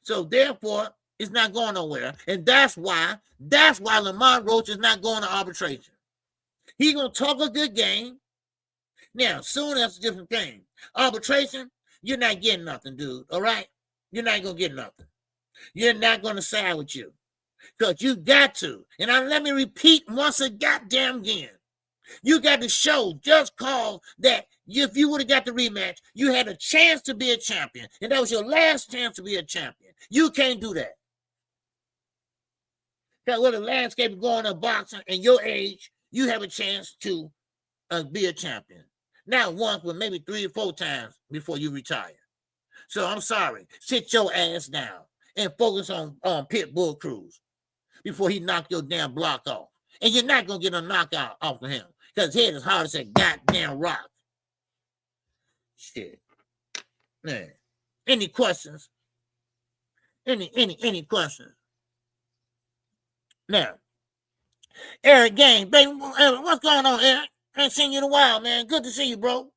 So therefore, it's not going nowhere. And that's why Lamar Roach is not going to arbitration. He's going to talk a good game. Now, soon that's a different thing. Arbitration, you're not getting nothing, dude. All right? You're not going to get nothing. You're not going to side with you. Because you got to. And let me repeat once a goddamn again. You got to show just cause that if you would have got the rematch, you had a chance to be a champion. And that was your last chance to be a champion. You can't do that. Because with the landscape of going to boxing and your age, you have a chance to be a champion. Not once, but maybe 3 or 4 times before you retire. So I'm sorry. Sit your ass down and focus on Pitbull Cruz before he knock your damn block off. And you're not going to get a knockout off of him because his head is hard as a goddamn rock. Shit. Man. Any questions? Any questions? Now, Eric Game, baby, what's going on, Eric? I ain't seen you in a while, man. Good to see you, bro.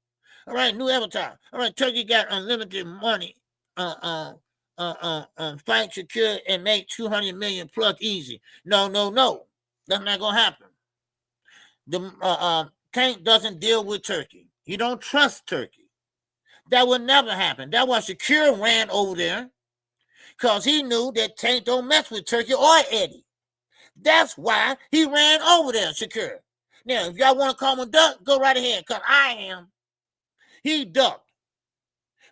All right, new avatar. All right, Turkey got unlimited money. Fight secure and make 200 million plus easy. No. That's not gonna happen. The Tank doesn't deal with Turkey. He don't trust Turkey. That will never happen. That's why Secure ran over there because he knew that Tank don't mess with Turkey or Eddie. That's why he ran over there, Secure. Now, if y'all want to call him a duck, go right ahead, because I am. He ducked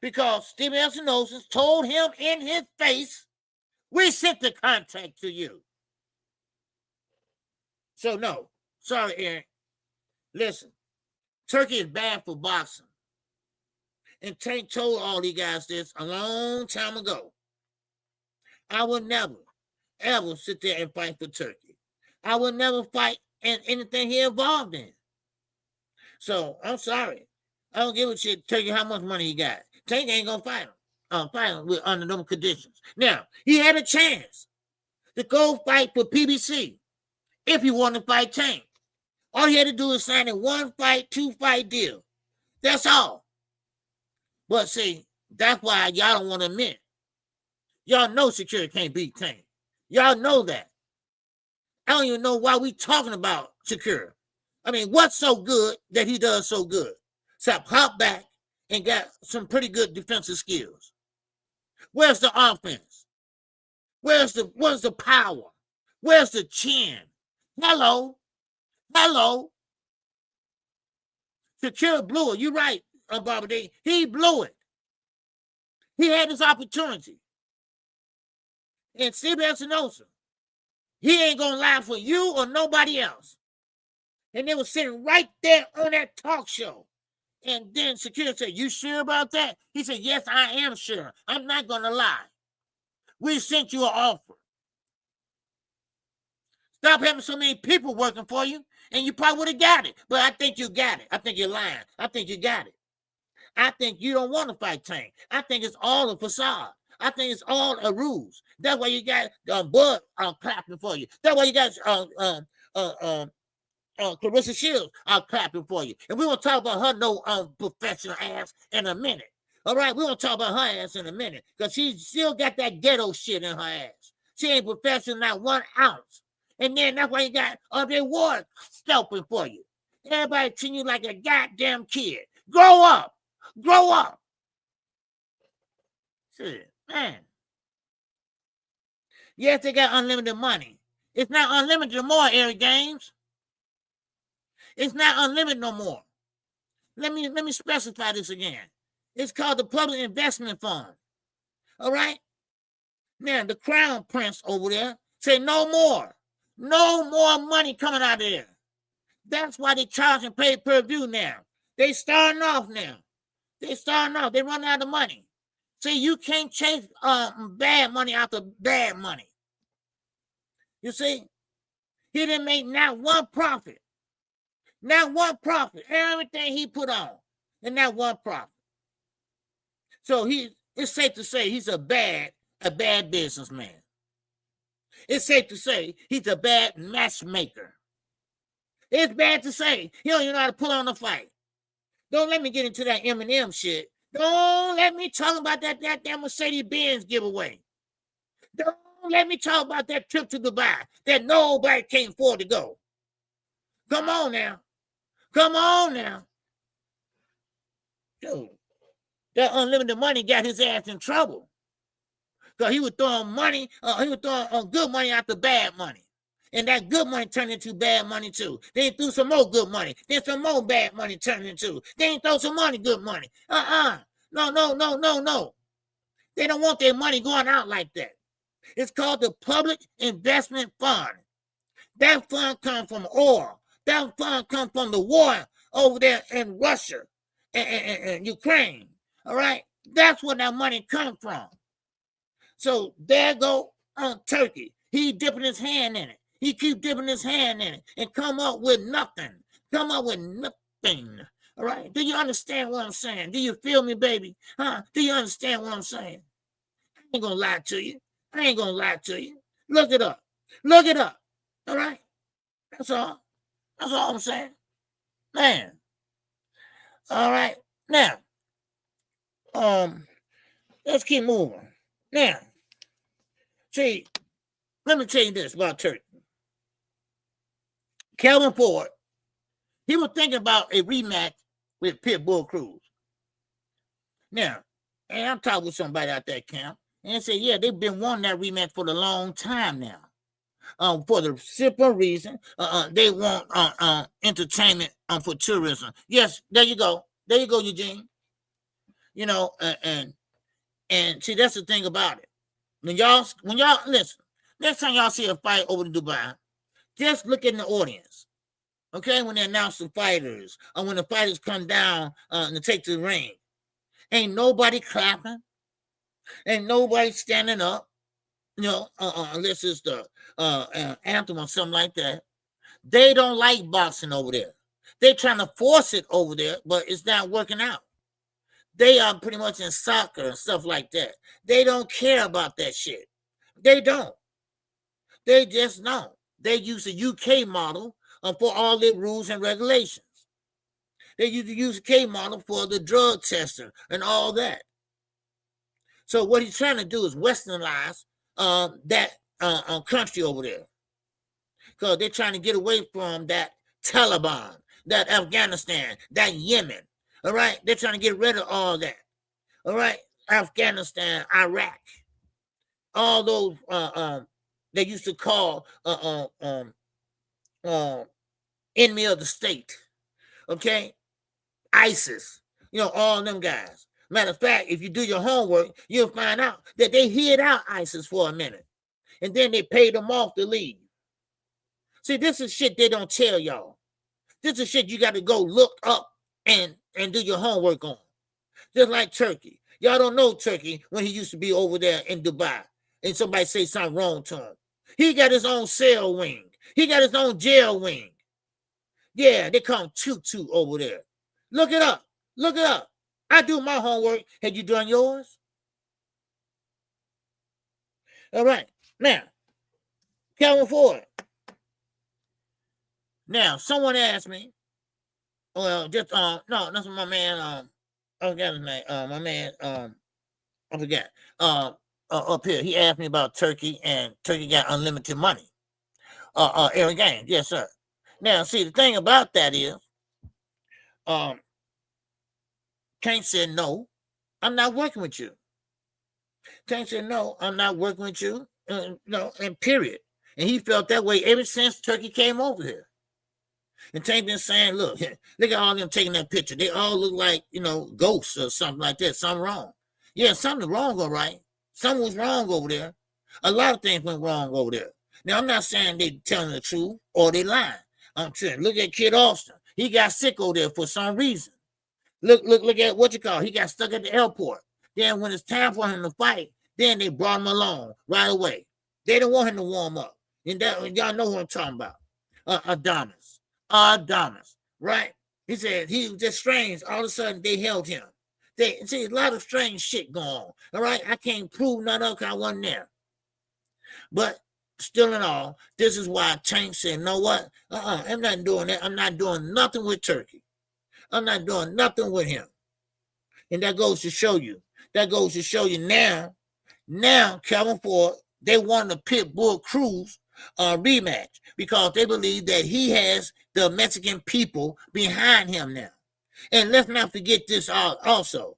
because Stephen Espinosa told him in his face, we sent the contract to you. So, no. Sorry, Aaron. Listen, Turkey is bad for boxing. And Tank told all these guys this a long time ago. I will never, ever sit there and fight for Turkey. I will never fight in anything he involved in. So, I'm sorry. I don't give a shit, Turkey, how much money he got. Tank ain't going to fight him. Under them conditions. Now, he had a chance to go fight for PBC if he wanted to fight Tank. All he had to do is sign a 1-fight, 2-fight deal. That's all. But see, that's why y'all don't want to admit. Y'all know Secure can't beat Tank. Y'all know that. I don't even know why we talking about Secure. I mean, what's so good that he does so good? Except hop back and got some pretty good defensive skills. Where's the offense? Where's the power? Where's the chin? Hello. Secure blew it. You're right, Barbara D. He blew it. He had his opportunity. And Steve Espinosa, He ain't gonna lie for you or nobody else. And they were sitting right there on that talk show. And then security said, "You sure about that?" He said, "Yes, I am sure. I'm not gonna lie. We sent you an offer. Stop having so many people working for you, and you probably would have got it. But I think you got it. I think you're lying. I think you got it. I think you don't want to fight Tank. I think it's all a facade. I think it's all a ruse. That's why you got Bud clapping for you. That's why you got Clarissa Shields clapping for you. And we're going to talk about her no professional ass in a minute. All right, we're going to talk about her ass in a minute because she still got that ghetto shit in her ass. She ain't professional, not 1 ounce. And then that's why you got Andre Ward stelping for you. Everybody treating you like a goddamn kid. Grow up. Grow up. Shit, man. Yes, they got unlimited money. It's not unlimited no more, Eric Games. It's not unlimited no more. Let me specify this again. It's called the Public Investment Fund. All right? Now, the Crown Prince over there say no more. No more money coming out of there. That's why they charging pay-per-view now. They starting off now. They starting off. They running out of money. See, you can't chase bad money after bad money. You see? He didn't make not one profit. Not one profit. Everything he put on. And not one profit. So it's safe to say he's a bad businessman. It's safe to say he's a bad matchmaker. It's bad to say he don't even know how to pull on a fight. Don't let me get into that Eminem shit. Don't let me talk about that damn Mercedes-Benz giveaway. Don't let me talk about that trip to Dubai that nobody can afford to go. Come on now. Come on now. Dude, that unlimited money got his ass in trouble. Because he was throwing money, he was throwing good money after bad money. And that good money turned into bad money too. They threw some more good money. Then some more bad money turned into. They throw some money, good money. No. They don't want their money going out like that. It's called the Public Investment Fund. That fund comes from oil. That fund comes from the war over there in Russia and Ukraine. All right? That's where that money comes from. So there go Turkey. He dipping his hand in it. He keep dipping his hand in it and come up with nothing. Come up with nothing. All right? Do you understand what I'm saying? Do you feel me, baby? Huh? Do you understand what I'm saying? I ain't gonna lie to you. I ain't gonna lie to you. Look it up. Look it up. All right? That's all. That's all I'm saying. Man. All right. Now, let's keep moving. Now, see, let me tell you this about Turkey. Calvin Ford, he was thinking about a rematch with Pitbull Cruz. Now, and I'm talking with somebody out there, camp, and they say, yeah, they've been wanting that rematch for a long time now. For the simple reason, they want entertainment for tourism. Yes, there you go. There you go, Eugene. You know, and see, that's the thing about it. When y'all listen, next time y'all see a fight over in Dubai, just look in the audience. Okay, when they announce the fighters, or when the fighters come down to take to the ring, ain't nobody clapping, ain't nobody standing up. You know, unless it's the anthem or something like that. They don't like boxing over there. They're trying to force it over there, but it's not working out. They are pretty much in soccer and stuff like that. They don't care about that shit. They don't. They just don't. They use the UK model for all their rules and regulations. They use the UK model for the drug testing and all that. So what he's trying to do is westernize that country over there, because they're trying to get away from that Taliban, that Afghanistan, that Yemen. All right, they're trying to get rid of all that. All right, Afghanistan, Iraq, all those they used to call enemy of the state. Okay, ISIS. You know, all them guys. Matter of fact, if you do your homework, you'll find out that they hid out ISIS for a minute. And then they paid them off to leave. See, this is shit they don't tell y'all. This is shit you got to go look up and do your homework on. Just like Turkey. Y'all don't know Turkey when he used to be over there in Dubai and somebody say something wrong to him. He got his own cell wing. He got his own jail wing. Yeah, they call him Tutu over there. Look it up. Look it up. I do my homework. Had you done yours? All right. Now, Calvin Ford. Now, someone asked me, well, just, no, that's my man, I forgot his name, my man, I forgot, up here, he asked me about Turkey, and Turkey got unlimited money, every game, yes, sir. Now, see, the thing about that is, Tank said, no, I'm not working with you. Tank said, no, I'm not working with you, no, and period. And he felt that way ever since Turkey came over here. And Tank been saying, look at all them taking that picture. They all look like, ghosts or something like that. Something wrong. Yeah, something wrong, all right. Something was wrong over there. A lot of things went wrong over there. Now, I'm not saying they telling the truth or they lying. I'm saying, look at Kid Austin. He got sick over there for some reason. Look at what you call. He got stuck at the airport. Then when it's time for him to fight, then they brought him along right away. They didn't want him to warm up. And y'all know who I'm talking about. Adonis, right? He said he was just strange. All of a sudden, they held him. They see a lot of strange shit going on. All right, I can't prove none of it because I wasn't there. But still in all, this is why Tank said, "Know what? I'm not doing that. I'm not doing nothing with Turkey. I'm not doing nothing with him." And that goes to show you. That goes to show you now. Now, Calvin Ford, they want the Pitbull Cruz rematch because they believe that he has the Mexican people behind him now. And let's not forget this also.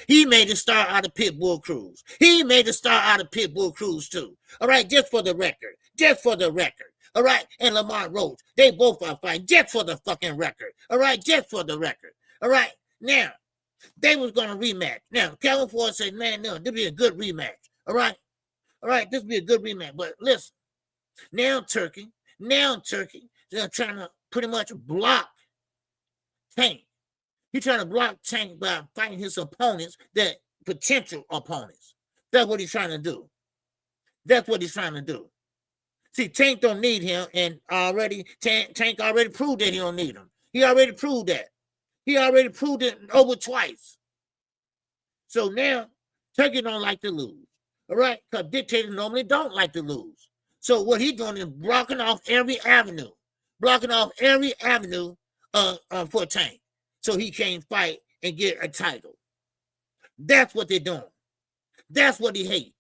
He made a star out of Pitbull Cruz. He made a star out of Pitbull Cruz too. All right, just for the record. Just for the record. All right, and Lamar Roach, they both are fighting just for the fucking record. All right, just for the record. All right, now, they was going to rematch. Now, Calvin Ford said, man, no, this be a good rematch. All right, this be a good rematch. But listen, now Turkey, they're trying to pretty much block Tank. He's trying to block Tank by fighting his opponents, that potential opponents. That's what he's trying to do. That's what he's trying to do. See, Tank don't need him, and Tank already proved that he don't need him. He already proved that. He already proved it over twice. So now, Turkey don't like to lose. All right? Because dictators normally don't like to lose. So what he's doing is blocking off every avenue. For Tank. So he can't fight and get a title. That's what they're doing. That's what he hates.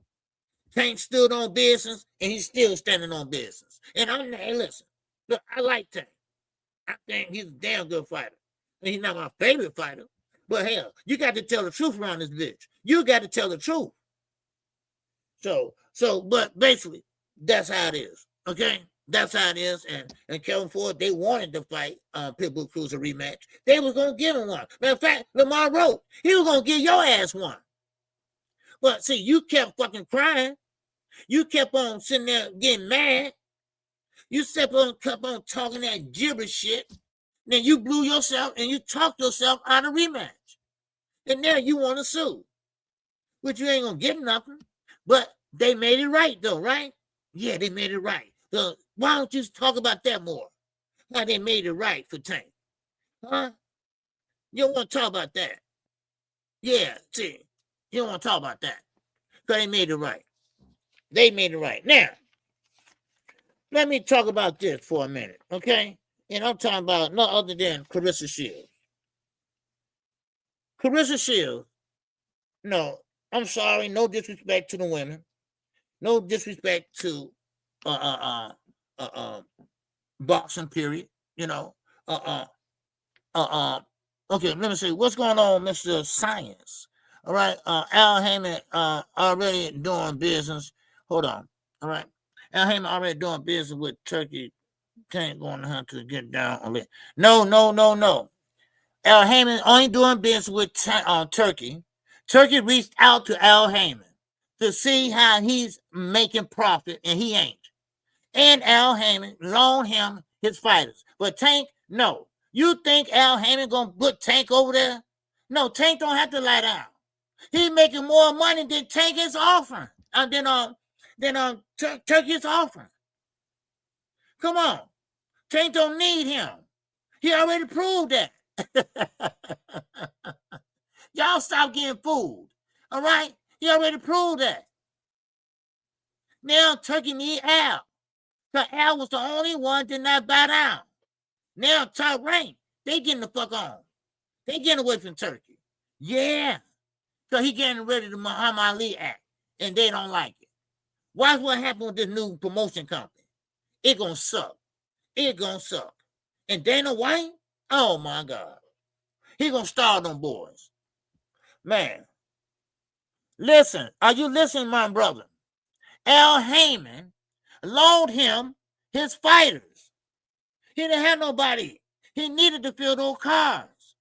Tank stood on business, and he's still standing on business. And listen, look, I like Tank. I think he's a damn good fighter. And he's not my favorite fighter. But hell, you got to tell the truth around this bitch. You got to tell the truth. But basically, that's how it is. Okay? That's how it is. And Calvin Ford, they wanted to fight Pitbull Cruz a rematch. They was going to give him one. Matter of fact, Lamar Roach, he was going to give your ass one. But see, you kept fucking crying. You kept on sitting there getting mad. You kept on talking that gibberish shit. Then you blew yourself and you talked yourself out of rematch. And now you want to sue. Which you ain't going to get nothing. But they made it right, though, right? Yeah, they made it right. So why don't you talk about that more? How they made it right for Tank. Huh? You don't want to talk about that. Yeah, see. You don't want to talk about that. Because they made it right. They made it right. Now, let me talk about this for a minute, okay? And I'm talking about no other than Clarissa Shields. Clarissa Shields, no, I'm sorry, no disrespect to the women. No disrespect to boxing, period. Okay, let me see. What's going on, Mr. Science? All right, Al Heyman already doing business. Hold on. All right. Al Heyman already doing business with Turkey. Can't go on to have to get down on it. No. Al Heyman only doing business with Turkey. Turkey reached out to Al Heyman to see how he's making profit, and he ain't. and Al Heyman loaned him his fighters. But Tank, no. You think Al Heyman gonna put Tank over there? No, Tank don't have to lie down. He making more money than Tank is offering. Turkey is offering. Come on. Tank don't need him. He already proved that. Y'all stop getting fooled. All right? He already proved that. Now Turkey need Al. Because Al was the only one that did not bow down. Now Top Rank, they getting the fuck on. They getting away from Turkey. Yeah. So he getting ready to Muhammad Ali act. And they don't like it. Watch what happened with this new promotion company. It gonna suck. It gonna suck. And Dana White, oh my God. He gonna start them boys. Man. Listen, are you listening, my brother? Al Heyman loaned him his fighters. He didn't have nobody. He needed to fill those cards.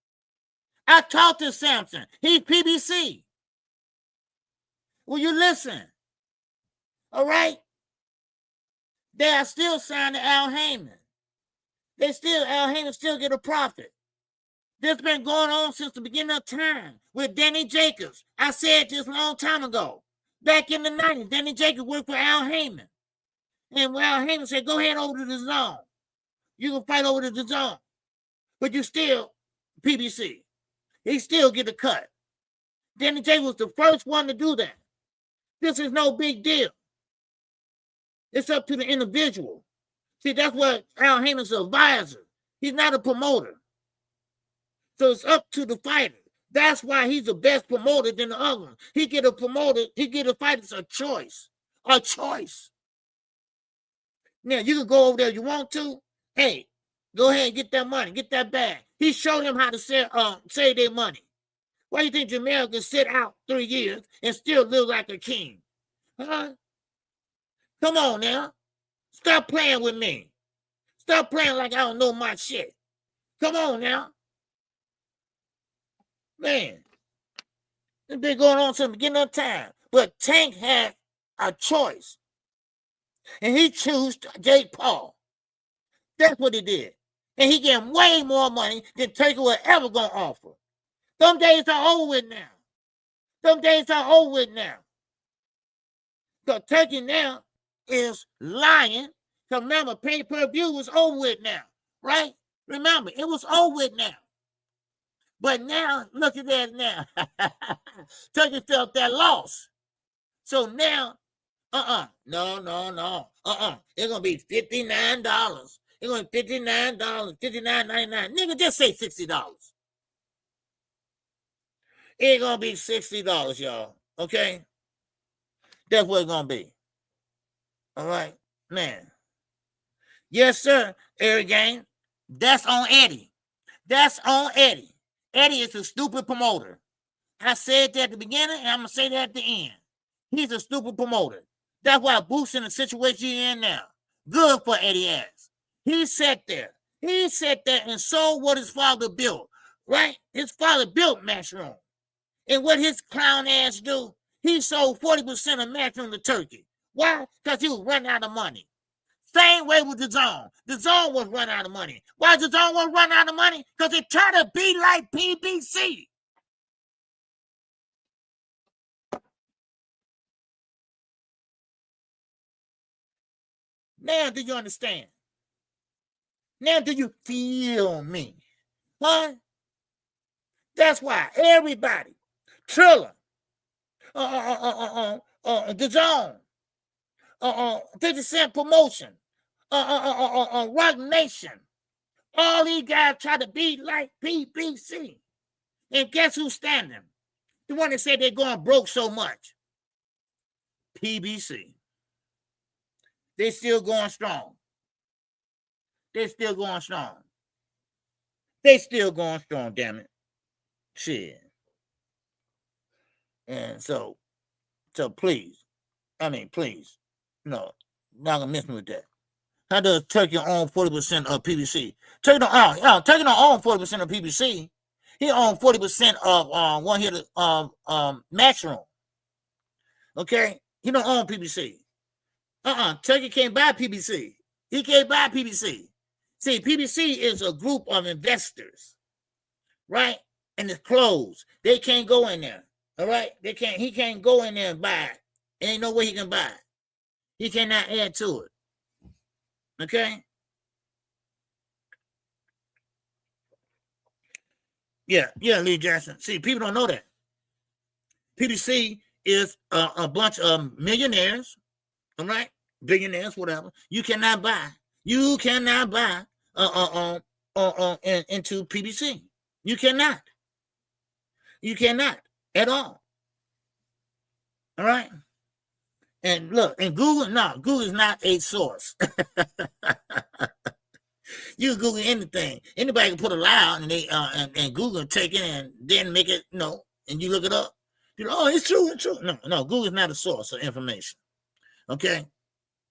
I talked to Sampson. He's PBC. Will you listen? All right? They are still signed to Al Heyman. Al Heyman still get a profit. This been going on since the beginning of time with Danny Jacobs. I said this a long time ago. Back in the 90s, Danny Jacobs worked for Al Heyman. And Al Heyman said, go ahead over to the zone. You can fight over to the zone. But you still PBC. He still get a cut. Danny Jacobs was the first one to do that. This is no big deal. It's up to the individual. See, that's what Al Heyman's an advisor. He's not a promoter. So it's up to the fighter. That's why he's the best promoter than the other one. He get a promoter, he get a fighter a choice. A choice. Now, you can go over there if you want to. Hey, go ahead and get that money. Get that bag. He showed them how to save their money. Why do you think Jamel can sit out 3 years and still live like a king? Huh? Come on now. Stop playing with me. Stop playing like I don't know my shit. Come on now. Man. It's been going on since the beginning of time. But Tank had a choice. And he chose Jake Paul. That's what he did. And he getting way more money than Turkey was ever going to offer. Some days are over with now. Some days are over with now. So Turkey now is lying. Because remember, pay-per-view was over with now. Right? Remember, it was over with now. But now, look at that now. Turkey felt that loss. So now, no. It's going to be $59. It's going to be $59, $59.99. Nigga, just say $60. It's going to be $60, y'all. Okay? That's what it's going to be. All right? Man. Yes, sir, Eric Game. That's on Eddie. That's on Eddie. Eddie is a stupid promoter. I said that at the beginning, and I'm going to say that at the end. He's a stupid promoter. That's why Boots in the situation he's in now. Good for Eddie ass. He sat there. He sat there and sold what his father built. Right? His father built Matchroom. And what his clown ass do? He sold 40% of Matchroom to Turkey. Why? Because he was running out of money. Same way with the Zone. The Zone was running out of money. Why the Zone was running out of money? Because they try to be like PBC. Now do you understand? Now do you feel me? Huh? That's why everybody, Triller, the Zone, 50 Cent Promotion, Rock Nation, all these guys try to be like PBC. And guess who's standing? The one that said they're going broke so much. PBC. They still going strong. They still going strong. They still going strong, damn it. Shit. And so please, no, not gonna miss me with that. How does Turkey own 40% of PBC? Turkey don't own 40% of PBC. He owns 40% of one here Matchroom. Okay, he don't own PBC. Turkey can't buy PBC. He can't buy PBC. See, PBC is a group of investors, right? And it's closed. They can't go in there. All right? They can't. He can't go in there and buy it. There ain't no way he can buy it. He cannot add to it. Okay? Yeah, Lee Jackson. See, people don't know that. PBC is a bunch of millionaires, all right? Billionaires, whatever. You cannot buy. You cannot buy into PBC. You cannot. You cannot at all. All right? And look, and Google, no, Google is not a source. You Google anything. Anybody can put a lie out and they and Google take it and then make it, and you look it up. You know, it's true, it's true. No, Google is not a source of information. Okay?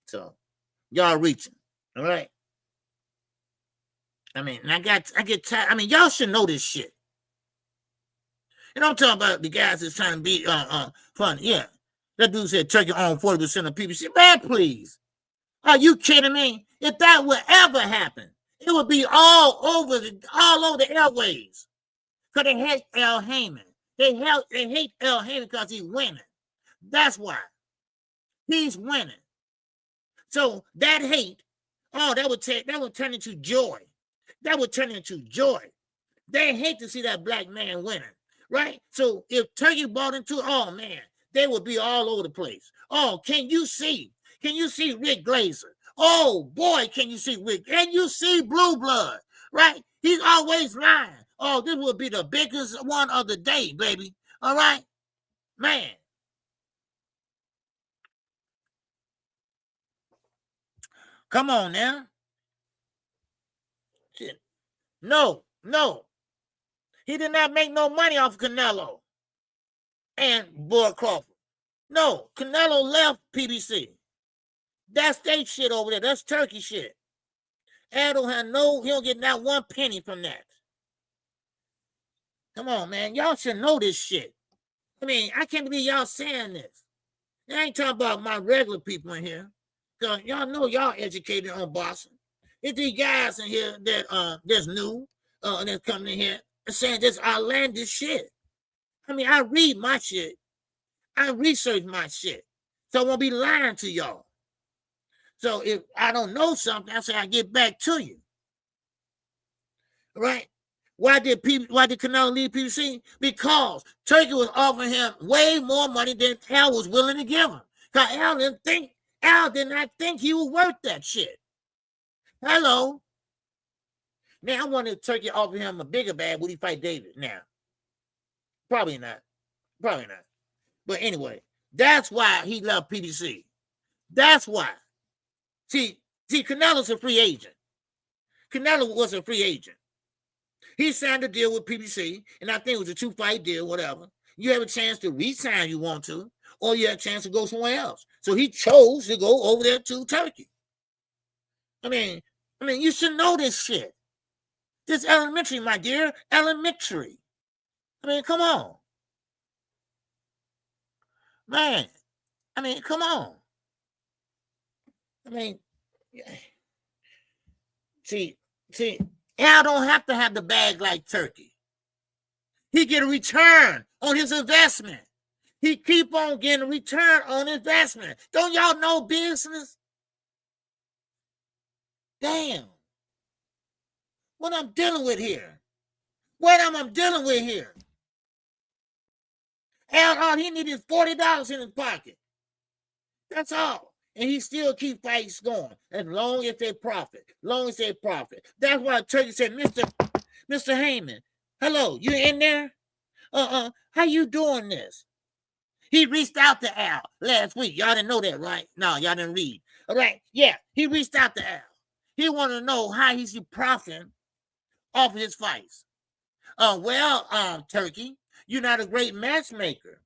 So y'all reaching. All right. I mean, I get tired. I mean, y'all should know this shit. And I'm talking about the guys that's trying to be fun. Yeah. That dude said Turkey owned 40% of PBC. Man, please. Are you kidding me? If that would ever happen, it would be all over the airwaves. Because they hate Al Heyman. They hate Al Heyman because he's winning. That's why. He's winning. So that hate, that would turn into joy. That would turn into joy. They hate to see that black man winning, right? So if Turkey bought into, man, they would be all over the place. Oh, can you see Rick Glazer? Oh, boy, can you see Rick? Can you see Blue Blood, right? He's always lying. Oh, this would be the biggest one of the day, baby. All right? Man. Come on now. Shit. No. He did not make no money off Canelo and Boyd Crawford. No, Canelo left PBC. That's their shit over there. That's Turkey shit. He don't get not one penny from that. Come on, man. Y'all should know this shit. I mean, I can't believe y'all saying this. I ain't talking about my regular people in here. Cause y'all know y'all educated on boxing. It's these guys in here that that's new and they're coming in here and saying this outlandish shit. I mean, I read my shit. I research my shit. So I won't be lying to y'all. So if I don't know something, I say I get back to you. Right? Why did Canelo leave PBC? Because Turkey was offering him way more money than Al was willing to give him. Because Al did not think he was worth that shit. Hello. Now I wonder if Turkey offered him a bigger bag, would he fight David now? Probably not. But anyway, that's why he left PBC. That's why. See, Canelo's a free agent. Canelo was a free agent. He signed a deal with PBC, and I think it was a 2-fight deal, whatever. You have a chance to re-sign you want to, or you have a chance to go somewhere else. So he chose to go over there to Turkey. I mean, you should know this shit. This elementary, my dear, elementary. I mean, come on. Man, come on. See, Al don't have to have the bag like Turkey. He get a return on his investment. He keep on getting a return on investment. Don't y'all know business? Damn. What I'm dealing with here? Al, all he needed is $40 in his pocket. That's all. And he still keep fights going as long as they profit. That's why Turkey said, Mr. Heyman, hello, you in there? How you doing this? He reached out to Al last week. Y'all didn't know that, right? No, y'all didn't read. All right, yeah, he reached out to Al. He wanted to know how he's profiting off of his fights. Turkey, you're not a great matchmaker.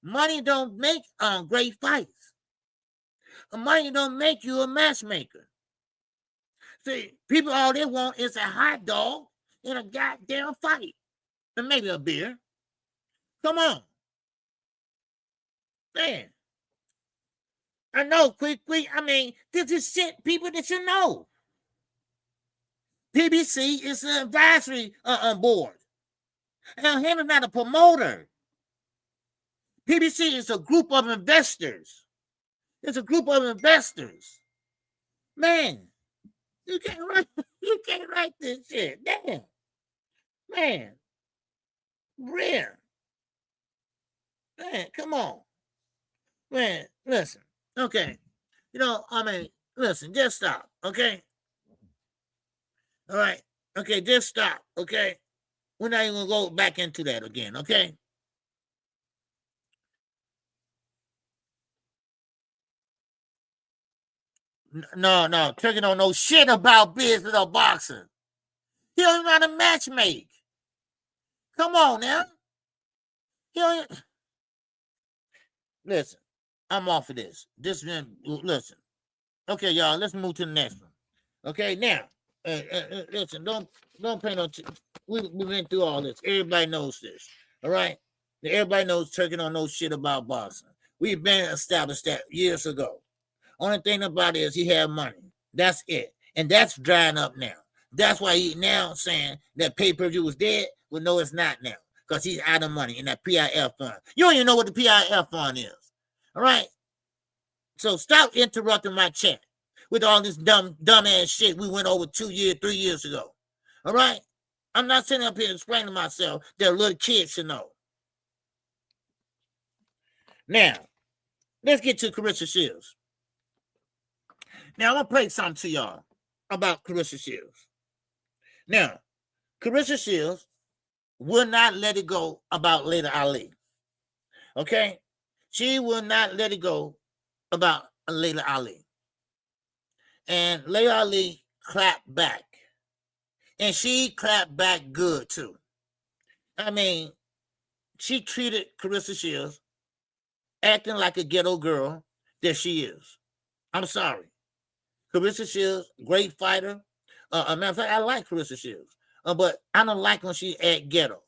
Money don't make great fights. Money don't make you a matchmaker. See, people, all they want is a hot dog and a goddamn fight. And maybe a beer. Come on. Man. I know, quick. I mean, this is shit people that should know. PBC is an advisory board. And him is not a promoter. PBC is a group of investors. It's a group of investors. Man, you can't write this shit. Damn. Man. Rare. Man, come on. Man, listen. Okay. Listen, just stop. Okay. All right. Okay, just stop. Okay. We're not even gonna go back into that again, okay? No. Turkey don't know shit about business or boxing. He don't know how to match make. Come on now. Listen, I'm off of this. Listen. Okay, y'all, let's move to the next one. Okay, now, listen, don't pay no. We went through all this. Everybody knows this. All right? Everybody knows Turkey don't know shit about boxing. We've been established that years ago. Only thing about it is he had money. That's it. And that's drying up now. That's why he now saying that pay-per-view was dead. Well, no, it's not now. Because he's out of money in that PIF fund. You don't even know what the PIF fund is. All right? So stop interrupting my chat with all this dumb ass shit we went over 3 years ago. All right? I'm not sitting up here explaining myself that little kids should know. Now, let's get to Carissa Shields. Now, I'm going to play something to y'all about Carissa Shields. Now, Carissa Shields will not let it go about Layla Ali. Okay? She will not let it go about Layla Ali. And Layla Ali clapped back. And she clapped back good, too. I mean, she treated Carissa Shields acting like a ghetto girl that she is. I'm sorry. Carissa Shields, great fighter. Matter of fact, I like Carissa Shields. But I don't like when she act ghetto.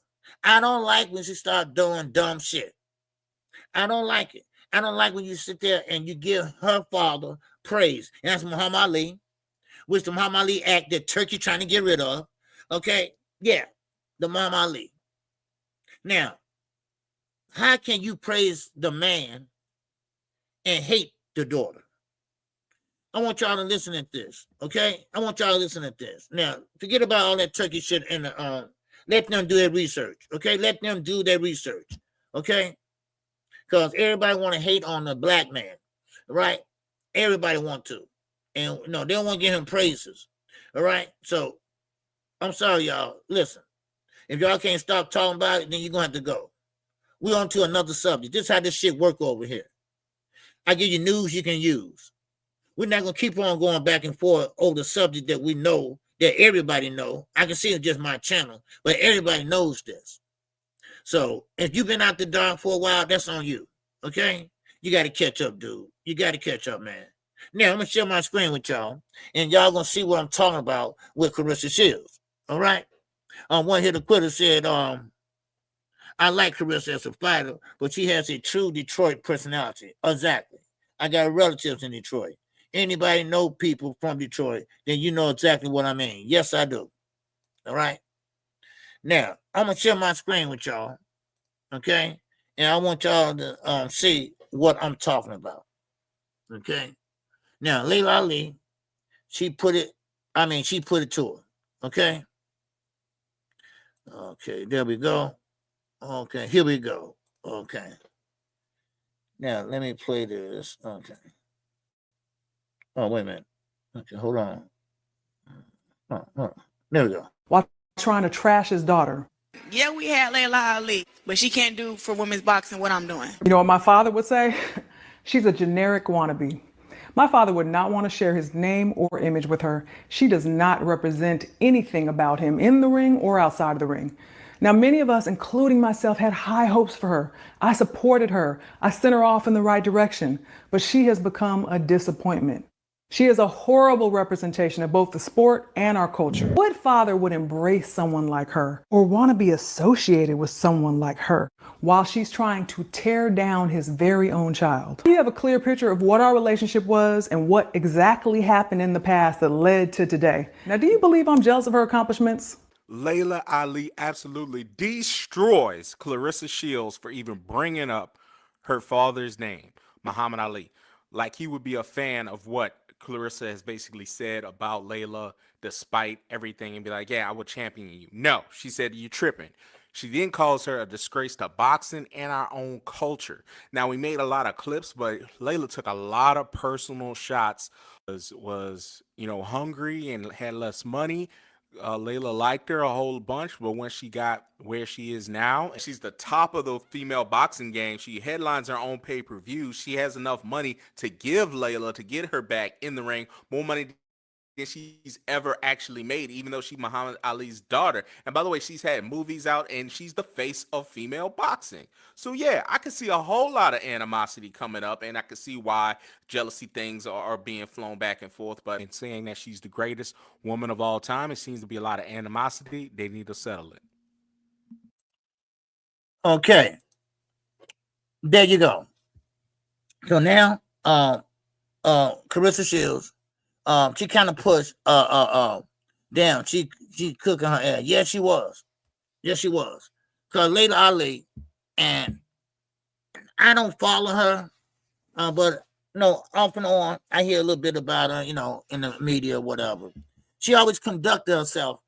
I don't like when she start doing dumb shit. I don't like it. I don't like when you sit there and you give her father praise. And that's Muhammad Ali, which the Muhammad Ali act that Turkey trying to get rid of. Okay? Yeah, the Muhammad Ali. Now, how can you praise the man and hate the daughter? I want y'all to listen at this, okay? I want y'all to listen at this. Now, forget about all that Turkey shit and let them do their research, okay? Let them do their research, okay? Because everybody want to hate on the black man, right? Everybody want to. And no, they don't want to give him praises, all right? So, I'm sorry, y'all. Listen, if y'all can't stop talking about it, then you're going to have to go. We're on to another subject. This is how this shit work over here. I give you news you can use. We're not going to keep on going back and forth over the subject that we know, that everybody know. I can see it's just my channel, but everybody knows this. So if you've been out the dark for a while, that's on you, okay? You got to catch up, dude. You got to catch up, man. Now, I'm going to share my screen with y'all, and y'all going to see what I'm talking about with Carissa Shields, all right? One hitter quitter said, I like Carissa as a fighter, but she has a true Detroit personality. Exactly. I got relatives in Detroit. Anybody know people from Detroit, then you know exactly what I mean. Yes, I do. All right? Now, I'm going to share my screen with y'all, okay? And I want y'all to see what I'm talking about, okay? Now, Layla Ali, she put it to her, okay? Okay, there we go. Okay, here we go. Okay. Now, let me play this. Okay. Oh, wait a minute. Okay, hold on. Oh. There we go. While trying to trash his daughter. Yeah, we had Layla Ali, but she can't do for women's boxing what I'm doing. You know what my father would say? She's a generic wannabe. My father would not want to share his name or image with her. She does not represent anything about him in the ring or outside of the ring. Now, many of us, including myself, had high hopes for her. I supported her. I sent her off in the right direction, but she has become a disappointment. She is a horrible representation of both the sport and our culture. What father would embrace someone like her or want to be associated with someone like her while she's trying to tear down his very own child? You have a clear picture of what our relationship was and what exactly happened in the past that led to today. Now, do you believe I'm jealous of her accomplishments? Layla Ali absolutely destroys Clarissa Shields for even bringing up her father's name, Muhammad Ali. Like he would be a fan of what Clarissa has basically said about Layla despite everything and be like, yeah, I will champion you. No, she said, you tripping. She then calls her a disgrace to boxing and our own culture. Now, we made a lot of clips, but Layla took a lot of personal shots, was hungry and had less money. Layla liked her a whole bunch, but when she got where she is now, she's the top of the female boxing game. She headlines her own pay-per-view. She has enough money to give Layla to get her back in the ring, more money than she's ever actually made, even though she's Muhammad Ali's daughter. And by the way, she's had movies out and she's the face of female boxing. So yeah, I can see a whole lot of animosity coming up, and I can see why jealousy things are being flown back and forth. But in saying that she's the greatest woman of all time, it seems to be a lot of animosity. They need to settle it. Okay. There you go. So now, Clarissa Shields, she kind of pushed down. She cooking her ass. Yes, she was. Yes, she was. Because Layla Ali, and I don't follow her, but off and on, I hear a little bit about her, in the media or whatever. She always conducted herself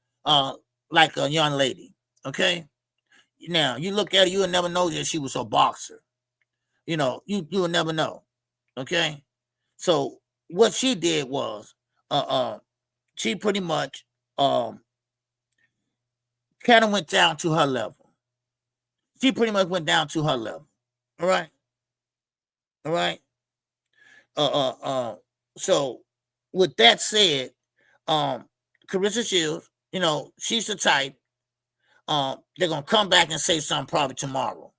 like a young lady. Okay. Now you look at her, you would never know that she was a boxer. You would never know. Okay. So what she did was she pretty much kind of went down to her level. She pretty much went down to her level. All right. So with that said, Clarissa Shields, she's the type, they're gonna come back and say something probably tomorrow.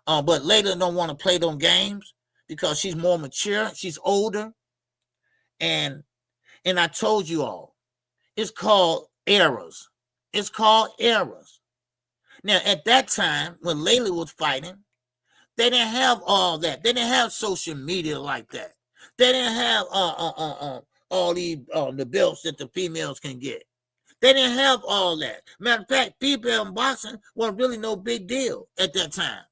But Layla don't want to play them games because she's more mature, she's older, and I told you all, it's called errors. It's called errors. Now, at that time, when Layla was fighting, they didn't have all that. They didn't have social media like that. They didn't have all these the belts that the females can get. They didn't have all that. Matter of fact, female boxing wasn't really no big deal at that time.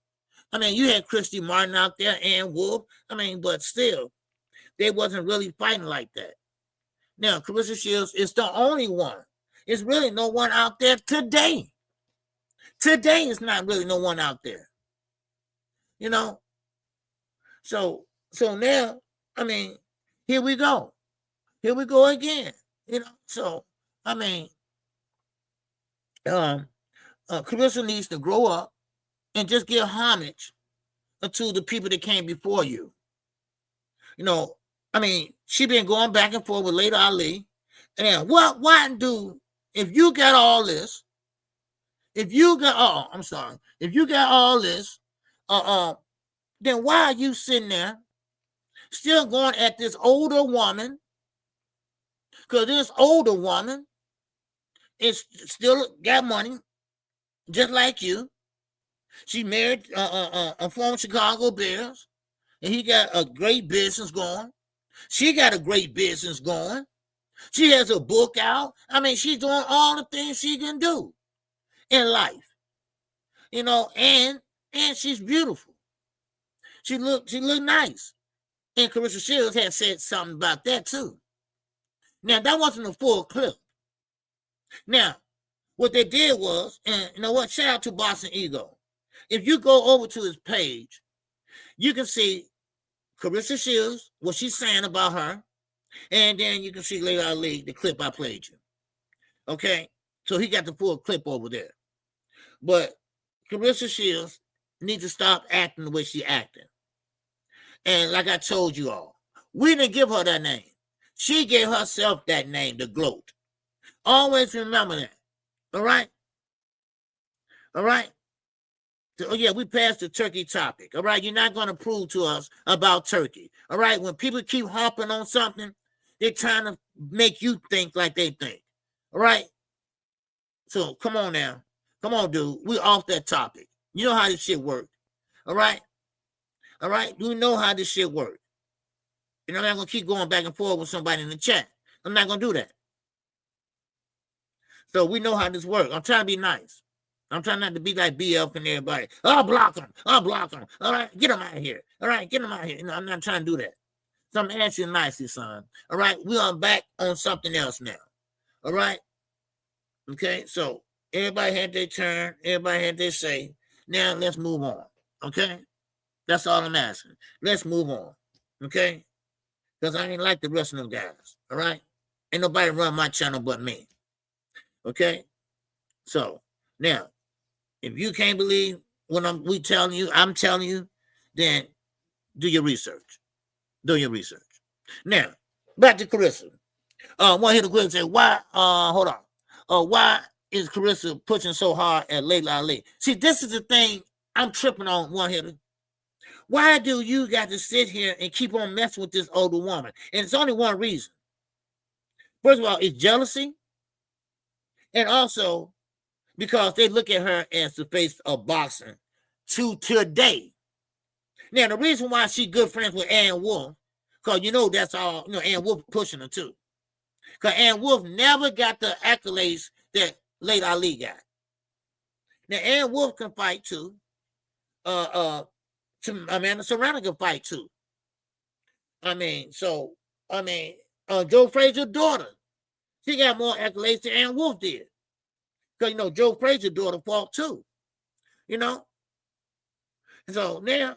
I mean, you had Christy Martin out there, Ann Wolf. I mean, but still, they wasn't really fighting like that. Now, Clarissa Shields is the only one. There's really no one out there today. Today is not really no one out there. So now, I mean, here we go. Here we go again. So I mean, Clarissa needs to grow up and just give homage to the people that came before you. I mean, she been going back and forth with Layla Ali. And if you got all this, if you got all this, then why are you sitting there still going at this older woman? Because this older woman is still got money, just like you. She married a former Chicago Bears, and he got a great business going. She got a great business going. She has a book out. I mean, she's doing all the things she can do in life, and she's beautiful. She look nice. And Clarissa Shields had said something about that too. Now, that wasn't a full clip. Now, what they did was, and you know what? Shout out to Boxing Ego. If you go over to his page, you can see Clarissa Shields, what she's saying about her, and then you can see Layla Ali, the clip I played you. Okay? So he got the full clip over there. But Clarissa Shields needs to stop acting the way she's acting. And like I told you all, we didn't give her that name. She gave herself that name, the GLOAT. Always remember that. All right? All right? So, yeah, we passed the Turkey topic. All right? You're not going to prove to us about Turkey. All right? When people keep harping on something, They're trying to make you think like they think. All right? So come on now. Come on, dude. We're off that topic. You know how this shit works. All right? All right? You know how this shit works. And I'm not going to keep going back and forth with somebody in the chat. I'm not going to do that. So we know how this works. I'm trying to be nice. I'm trying not to be like BF and everybody. I'll block them. I'll block them. All right? Get them out of here. All right? Get them out of here. No, I'm not trying to do that. So I'm asking nicely, son. All right? We are back on something else now. All right? Okay? So everybody had their turn. Everybody had their say. Now let's move on. Okay? That's all I'm asking. Let's move on. Okay? Because I ain't like the rest of them guys. All right? Ain't nobody run my channel but me. Okay? So now, if you can't believe what I'm telling you, then do your research. Do your research. Now, back to Carissa. One here to quick say, why hold on. Why is Carissa pushing so hard at Layla Ali? See, this is the thing I'm tripping on, one hitter. Why do you got to sit here and keep on messing with this older woman? And it's only one reason. First of all, it's jealousy. And also because they look at her as the face of boxing to today. Now, the reason why she good friends with Ann Wolf, because you know that's all, Ann Wolf pushing her too. Because Ann Wolf never got the accolades that Layla Ali got. Now, Ann Wolf can fight too. Amanda Serrano can fight too. Joe Frazier's daughter, she got more accolades than Ann Wolf did. Because, Joe Frazier's daughter fought too. So now,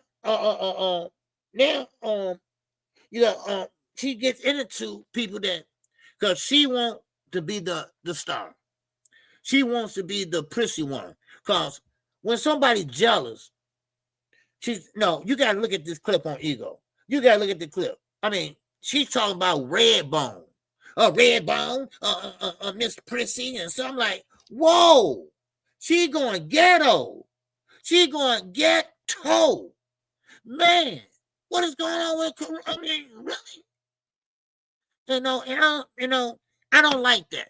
she gets into people that, because she wants to be the star. She wants to be the prissy one. Because when somebody's jealous, you got to look at this clip on Ego. You got to look at the clip. She's talking about Redbone. Redbone, Miss Prissy, and so I'm like, whoa, she going ghetto. She going ghetto. Man, what is going on with, really? I don't like that.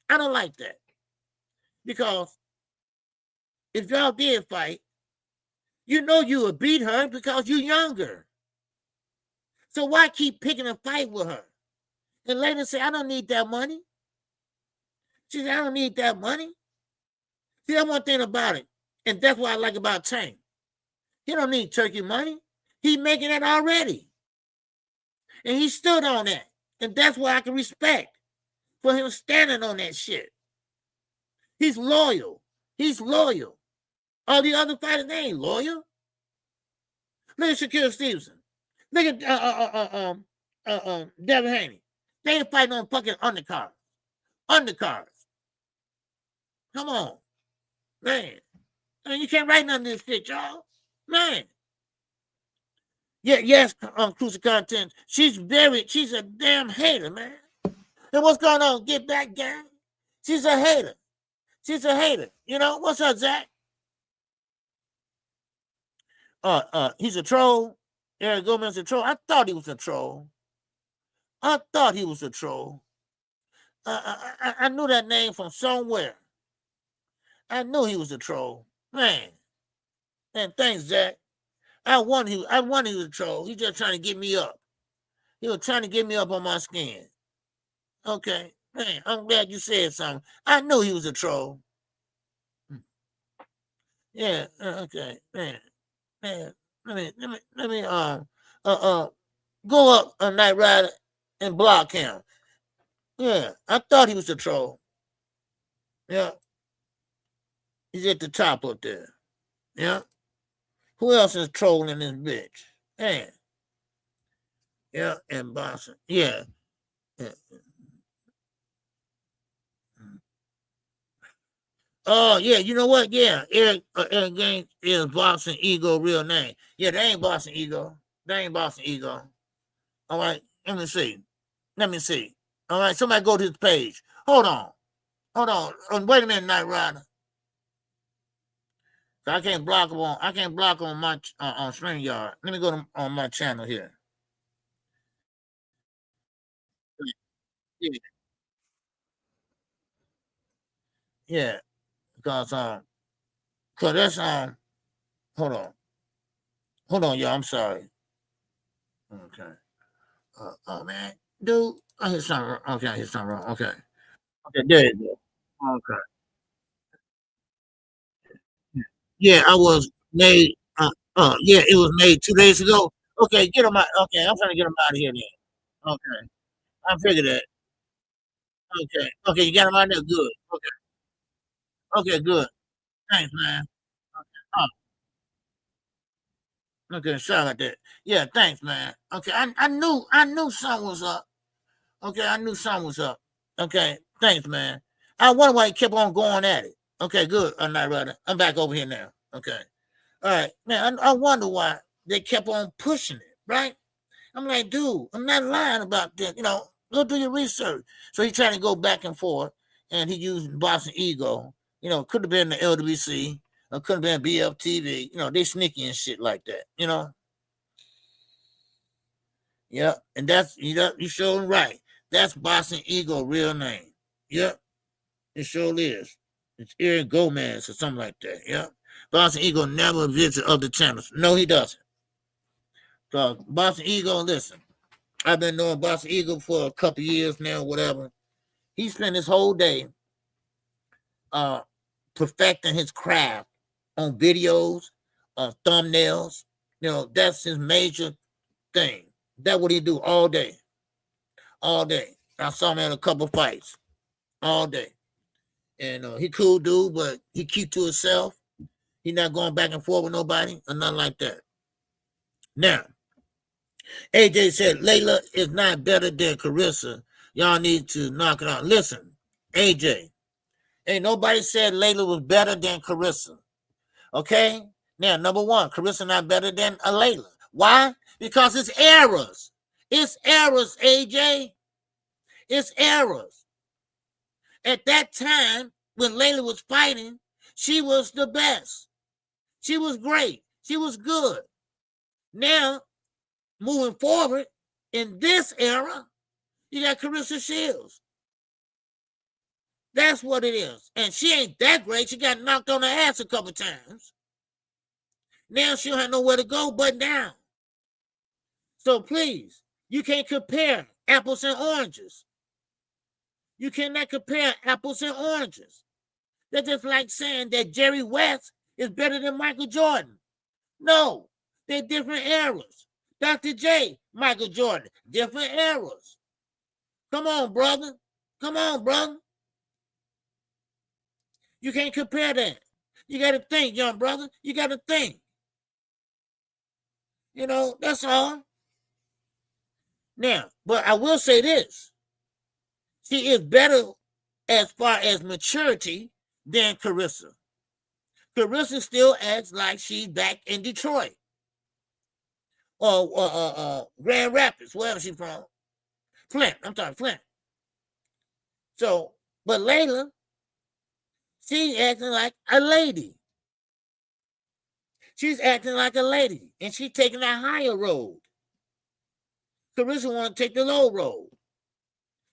I don't like that. Because if y'all did fight, you would beat her because you're younger. So why keep picking a fight with her? And later say, I don't need that money. She said, I don't need that money. See, that's one thing about it. And that's what I like about Tank. He don't need Turkey money. He's making it already. And he stood on that. And that's what I can respect for him standing on that shit. He's loyal. He's loyal. All the other fighters, they ain't loyal. Look at Shaquille Stevenson. Look at Devin Haney. They ain't fighting on fucking undercards. Undercards. Come on. Man. You can't write none of this shit, y'all. Man. Yeah, yes, Crucial Content. She's a damn hater, man. And what's going on? Get back, gang. She's a hater. She's a hater. What's up, Zach? He's a troll. Eric Gomez a troll. I thought he was a troll. I knew that name from somewhere. I knew he was a troll. Man. And thanks, Zach. I won he was a troll. He's just trying to get me up. He was trying to get me up on my skin. Okay. Man, I'm glad you said something. I knew he was a troll. Yeah, okay. Man. Let me go up a Night Rider and block him. Yeah, I thought he was a troll. Yeah. He's at the top up there. Yeah. Who else is trolling this bitch? Man. Yeah, and boxing. Yeah. Oh, yeah, you know what? Yeah, Eric Gaines is Boxing Ego real name. Yeah, they ain't Boxing Ego. All right, let me see. All right, somebody go to his page. Hold on. Wait a minute, Night Rider. I can't block him on my on StreamYard. Let me go on my channel here. Yeah, yeah, because cause that's hold on, y'all. I'm sorry. Okay. Oh man, dude, I hit something wrong. Okay, I hit something wrong. Okay, okay, there you go. Okay. Yeah, I was made. Yeah, it was made 2 days ago. Okay, get him out. Okay, I'm trying to get him out of here then. Okay, I figured that. Okay, okay, you got him out there. Good. Okay, okay, good. Thanks, man. Oh, okay, sorry about that. Yeah, thanks, man. Okay, I knew something was up. Okay, I knew something was up. Okay, thanks, man. I wonder why he kept on going at it. Okay, good. I'm not right. I'm back over here now. Okay. All right, man. I wonder why they kept on pushing it, right? I'm like, dude, I'm not lying about this. Go do your research. So he trying to go back and forth, and he used Boxing Ego. Could have been the LWC, or could have been BFTV. They sneaky and shit like that. Yeah, and that's you sure right. That's Boxing Ego real name. Yep, it sure is. It's Eric Gomez or something like that. Yep. Boxing Ego never visits other channels. No, he doesn't. So Boxing Ego, listen, I've been knowing Boxing Ego for a couple years now, whatever. He spent his whole day uh perfecting his craft on videos, thumbnails. That's his major thing. That's what he do all day. All day. I saw him at a couple fights. All day. And he cool dude, but he keep to himself. He not going back and forth with nobody or nothing like that. Now, AJ said Layla is not better than Carissa. Y'all need to knock it out. Listen, AJ, ain't nobody said Layla was better than Carissa. Okay? Now, number one, Carissa not better than a Layla. Why? Because it's errors. It's errors, AJ. It's errors. At that time, when Layla was fighting, she was the best. She was great. She was good. Now, moving forward, in this era, you got Carissa Shields. That's what it is. And she ain't that great. She got knocked on the ass a couple times. Now she don't have nowhere to go but down. So please, you can't compare apples and oranges. You cannot compare apples and oranges. That's just like saying that Jerry West is better than Michael Jordan. No, they're different eras. Dr. J, Michael Jordan, different eras. Come on, brother. Come on, brother. You can't compare that. You got to think, young brother. You got to think. That's all. Now, but I will say this. She is better as far as maturity than Carissa. Carissa still acts like she's back in Detroit or Grand Rapids, wherever she's from. Flint. I'm talking Flint. So, but Layla, she's acting like a lady. She's acting like a lady, and she's taking that higher road. Carissa want to take the low road.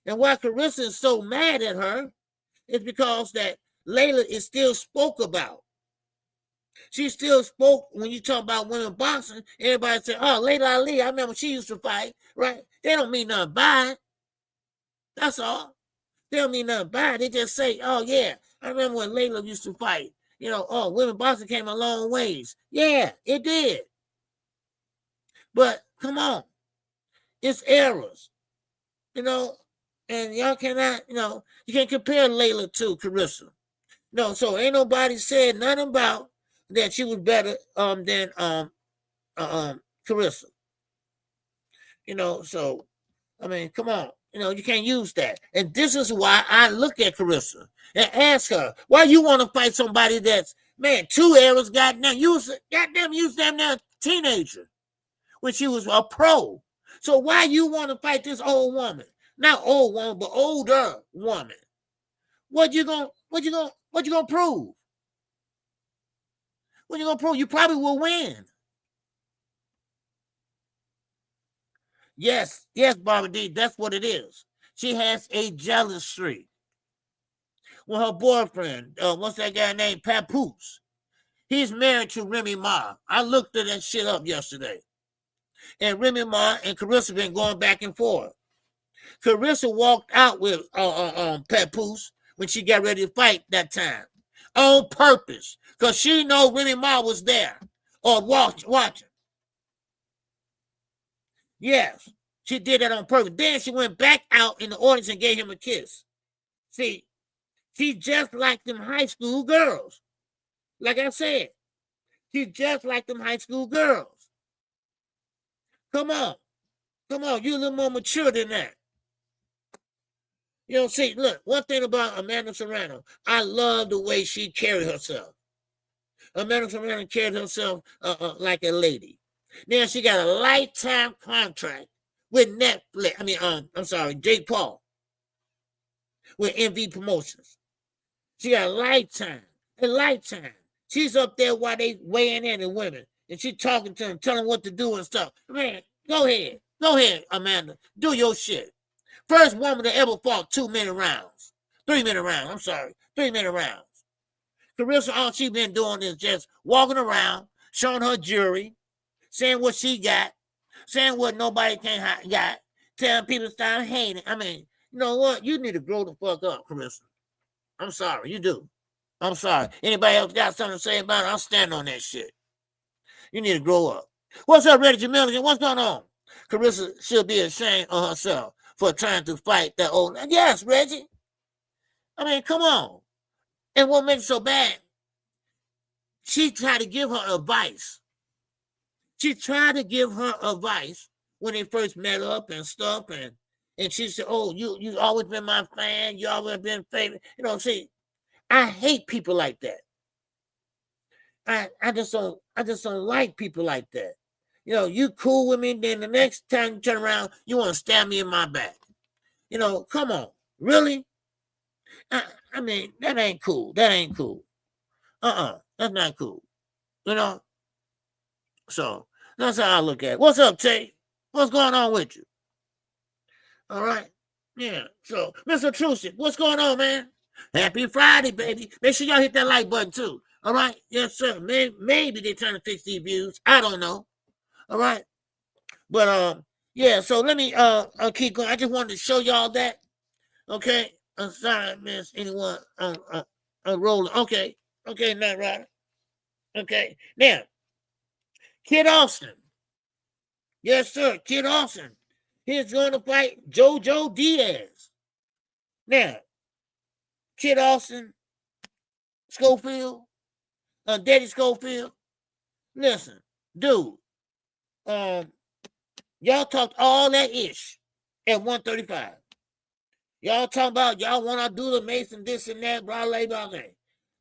And why Carissa is so mad at her is because that Layla is still spoke about. She still spoke when you talk about women boxing. Everybody say, oh, Layla Ali, I remember she used to fight, right? They don't mean nothing by it. That's all. They don't mean nothing by it. They just say, oh, yeah, I remember when Layla used to fight. Women boxing came a long ways. Yeah, it did. But come on. It's errors. And y'all cannot, you can't compare Layla to Carissa. No, so ain't nobody said nothing about that she was better than Carissa. So I mean, come on. You can't use that. And this is why I look at Carissa and ask her, why you want to fight somebody that's, man, 2 eras goddamn used them now teenager when she was a pro. So why you want to fight this old woman? Not old woman, but older woman. What you gonna prove? What you gonna prove? You probably will win. Yes, Barbara D, that's what it is. She has a jealous streak. Well, her boyfriend, what's that guy named Papoose? He's married to Remy Ma. I looked that shit up yesterday. And Remy Ma and Carissa been going back and forth. Carissa walked out with Papoose when she got ready to fight that time on purpose because she know Remy Ma was there or watching. Yes, she did that on purpose. Then she went back out in the audience and gave him a kiss. See, she just like them high school girls. Like I said, she's just like them high school girls. Come on. Come on, you a little more mature than that. You know, see, look, one thing about Amanda Serrano, I love the way she carried herself. Amanda Serrano carried herself like a lady. Now she got a lifetime contract with Netflix. I'm sorry, Jake Paul with MV Promotions. She got a lifetime. She's up there while they weighing in and women, and she talking to them, telling them what to do and stuff. Man, go ahead, Amanda, do your shit. First woman to ever fought 3 minute rounds. Carissa, all she been doing is just walking around, showing her jewelry, saying what she got, saying what nobody can't got, telling people to stop hating. I mean, you know what? You need to grow the fuck up, Carissa. I'm sorry, you do. I'm sorry. Anybody else got something to say about it? I'll stand on that shit. You need to grow up. What's up, Reggie Milligan? What's going on? Carissa should be ashamed of herself for trying to fight that old. Yes, Reggie. I mean, come on. And what makes it so bad? She tried to give her advice. When they first met up and stuff, and she said, "Oh, you always been my fan. You always been favorite." You know, see, I hate people like that. I just don't like people like that. You know, you cool with me, then the next time you turn around, you want to stab me in my back. You know, come on, really? I mean, that ain't cool. That's not cool. You know. So that's how I look at it. What's up, Tay? What's going on with you? All right. Yeah. So, Mr. Trusick, what's going on, man? Happy Friday, baby. Make sure y'all hit that like button too. All right. Yes, sir. Maybe they're trying to fix these views. I don't know. All right. But yeah, so let me keep going. I just wanted to show y'all that. Okay. I'm sorry I missed anyone rolling. Okay. Okay, Night Rider. Okay. Now, Kid Austin. Yes, sir. Kid Austin. He's going to fight JoJo Diaz. Now, Kid Austin, Schofield, Daddy Schofield. Listen, dude. Y'all talked all that ish at 135. Y'all talking about y'all want to do the Mason, this and that, blah, blah, blah, blah.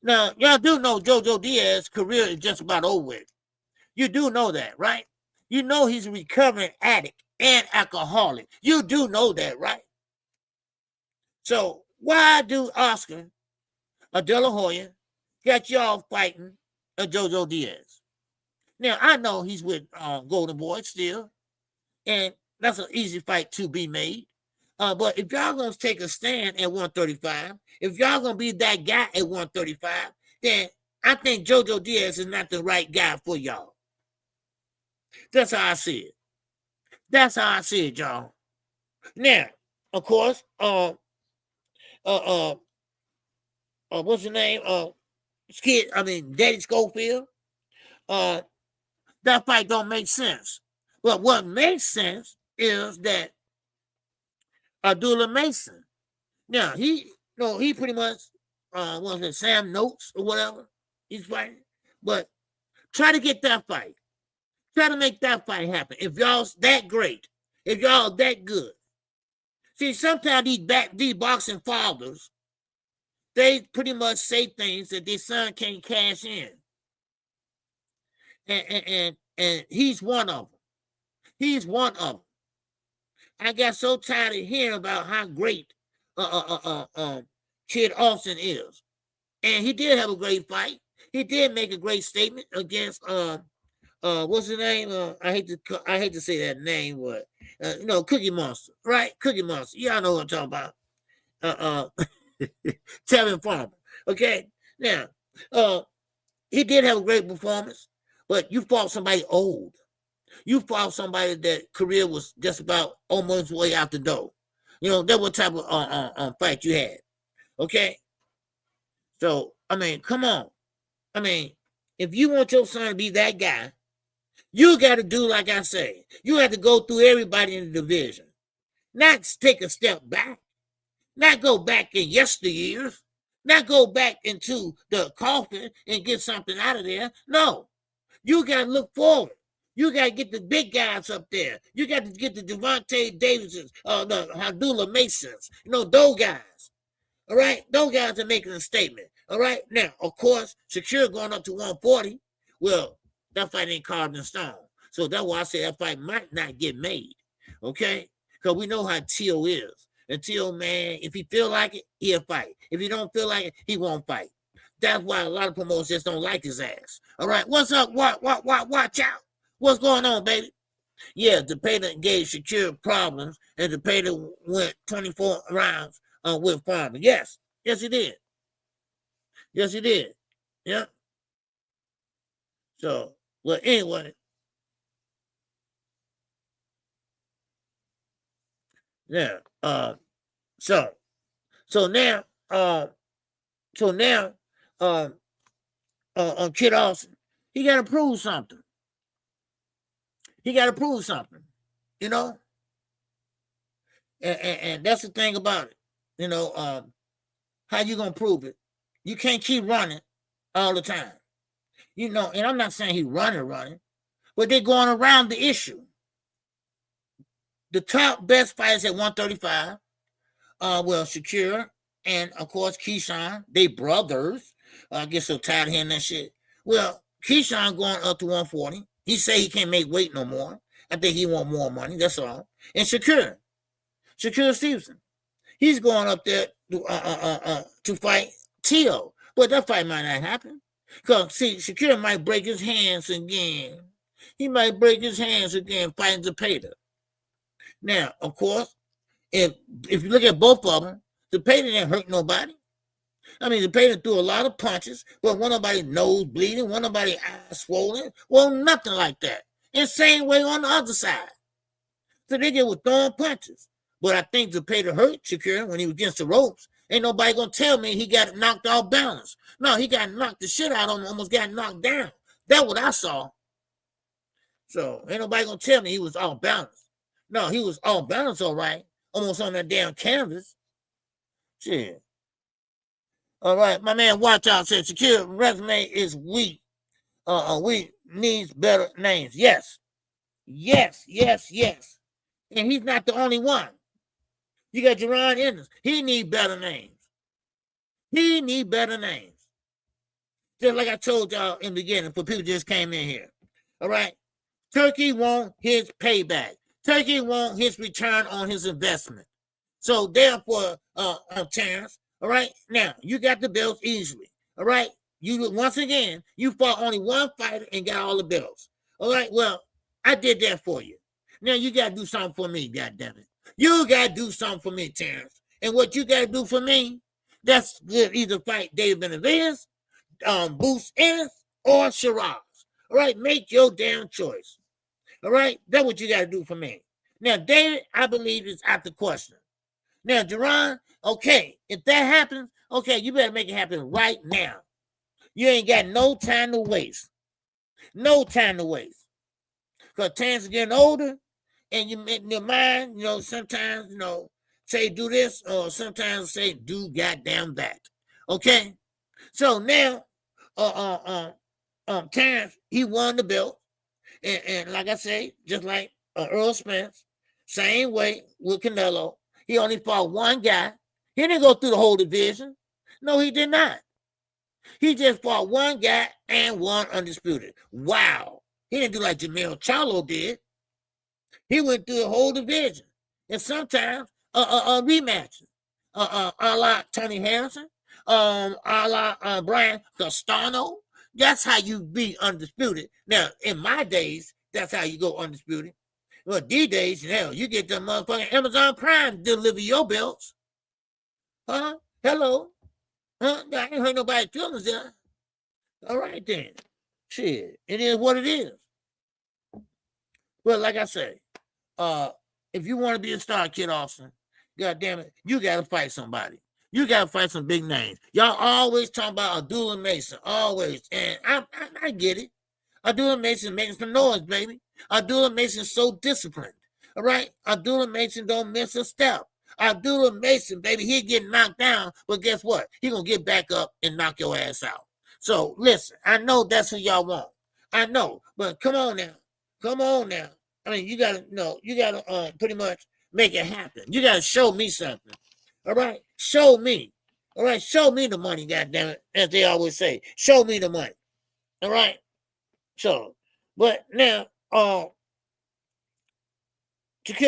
Now, y'all do know JoJo Diaz's career is just about over with. You do know that, right? You know he's a recovering addict and alcoholic. You do know that, right? So why do Oscar or De La Hoya got y'all fighting JoJo Diaz? Now, I know he's with Golden Boy still, and that's an easy fight to be made. But if y'all going to take a stand at 135, if y'all going to be that guy at 135, then I think JoJo Diaz is not the right guy for y'all. That's how I see it. Y'all. Now, of course, what's your name? Daddy Schofield. That fight don't make sense. But what makes sense is that Abdullah Mason. Now he pretty much was it Sam Notes or whatever he's fighting. But try to get that fight. Try to make that fight happen. If y'all's that great, if y'all that good. See, sometimes these boxing fathers, they pretty much say things that their son can't cash in. And he's one of them. I got so tired of hearing about how great Kid Austin is. And he did have a great fight. He did make a great statement against what's his name? I hate to say that name, but Cookie Monster, right? Cookie Monster. Y'all know what I'm talking about. Tevin Farmer. Okay. Now, he did have a great performance, but you fought somebody old. You fought somebody that career was just about almost way out the door. That what type of fight you had. Okay. So, I mean, come on. I mean, if you want your son to be that guy, you got to do like I say. You have to go through everybody in the division. Not take a step back. Not go back in yesteryears. Not go back into the coffin and get something out of there. No. You got to look forward. You got to get the big guys up there. You got to get the Devontae Davises, the Hadula Masons, those guys. All right? Those guys are making a statement. All right? Now, of course, Shakur going up to 140. Well, that fight ain't carved in stone. So that's why I say that fight might not get made. Okay? Because we know how T.O. is. And T.O., man, if he feel like it, he'll fight. If he don't feel like it, he won't fight. That's why a lot of promoters just don't like his ass. All right? What's up? Watch out. What's going on, baby? Yeah, DePater gave Shakur problems, and DePater went 24 rounds with Farmer. Yes, he did. Yes, he did. Yeah. So, well, anyway. Yeah. So now, Kid Austin, he got to prove something. And that's the thing about it. How you gonna prove it? You can't keep running all the time. And I'm not saying he running, but they're going around the issue. The top best fighters at 135, Shakur and of course Keyshawn, they brothers. I guess so tired of hearing that shit. Well, Keyshawn going up to 140. He say he can't make weight no more. I think he want more money. That's all. And Shakur Stevenson, he's going up there to fight T.O. But that fight might not happen. Because, see, Shakur might break his hands again. He might break his hands again fighting DePater. Now, of course, if you look at both of them, DePater didn't hurt nobody. I mean, DePater threw a lot of punches, but one nobody nose bleeding, one nobody eyes swollen. Well, nothing like that. And same way on the other side. So they get with throwing punches. But I think DePater hurt Shakur when he was against the ropes. Ain't nobody gonna tell me he got knocked off balance. No, he got knocked the shit out of him, almost got knocked down. That's what I saw. So ain't nobody gonna tell me he was off balance. No, he was off balance all right, almost on that damn canvas. Shit. All right, my man Watch Out said Shakur resume is weak. We needs better names. Yes. And he's not the only one. You got Jerron Ennis. He need better names. Just like I told y'all in the beginning, for people just came in here. All right. Turki want his payback. Turki want his return on his investment. So therefore, Terrence, all right, now you got the belts easily. All right. Once again, you fought only one fighter and got all the belts. All right. Well, I did that for you. Now you got to do something for me, goddammit. You got to do something for me, Terrence. And what you got to do for me, that's good. Either fight David Benavidez, Boots Ennis, or Shiraz. All right, make your damn choice. All right, that's what you got to do for me. Now, David, I believe is out the question. Now, Jerron, okay, if that happens, okay, you better make it happen right now. You ain't got no time to waste. Because Terrence is getting older, and you in your mind, sometimes, say do this, or sometimes say do goddamn that. Okay? So now, Terrence, he won the belt. And like I say, just like Earl Spence, same way with Canelo, he only fought one guy. He didn't go through the whole division. No, he did not. He just fought one guy and won undisputed. Wow. He didn't do like Jamel Charlo did. He went through the whole division. And sometimes rematches. A la Tony Harrison, a la Brian Castano. That's how you be undisputed. Now, in my days, that's how you go undisputed. Well, these days, hell, you get the motherfucking Amazon Prime deliver your belts. Huh? Hello? Huh? I ain't hurt nobody's feelings there. All right, then. Shit. It is what it is. Well, like I say, if you want to be a star, Kid Austin, God damn it, you got to fight somebody. You got to fight some big names. Y'all always talking about Abdullah Mason, always. And I get it. Abdullah Mason making some noise, baby. Abdullah Mason's so disciplined. All right? Abdullah Mason don't miss a step. Abdullah Mason, baby, he get knocked down, but guess what? He going to get back up and knock your ass out. So, listen, I know that's what y'all want. I know, but come on now. Come on now. I mean, you got to pretty much make it happen. You got to show me something. All right? Show me. All right? Show me the money, goddammit, as they always say. Show me the money. All right? So, but now, Shakur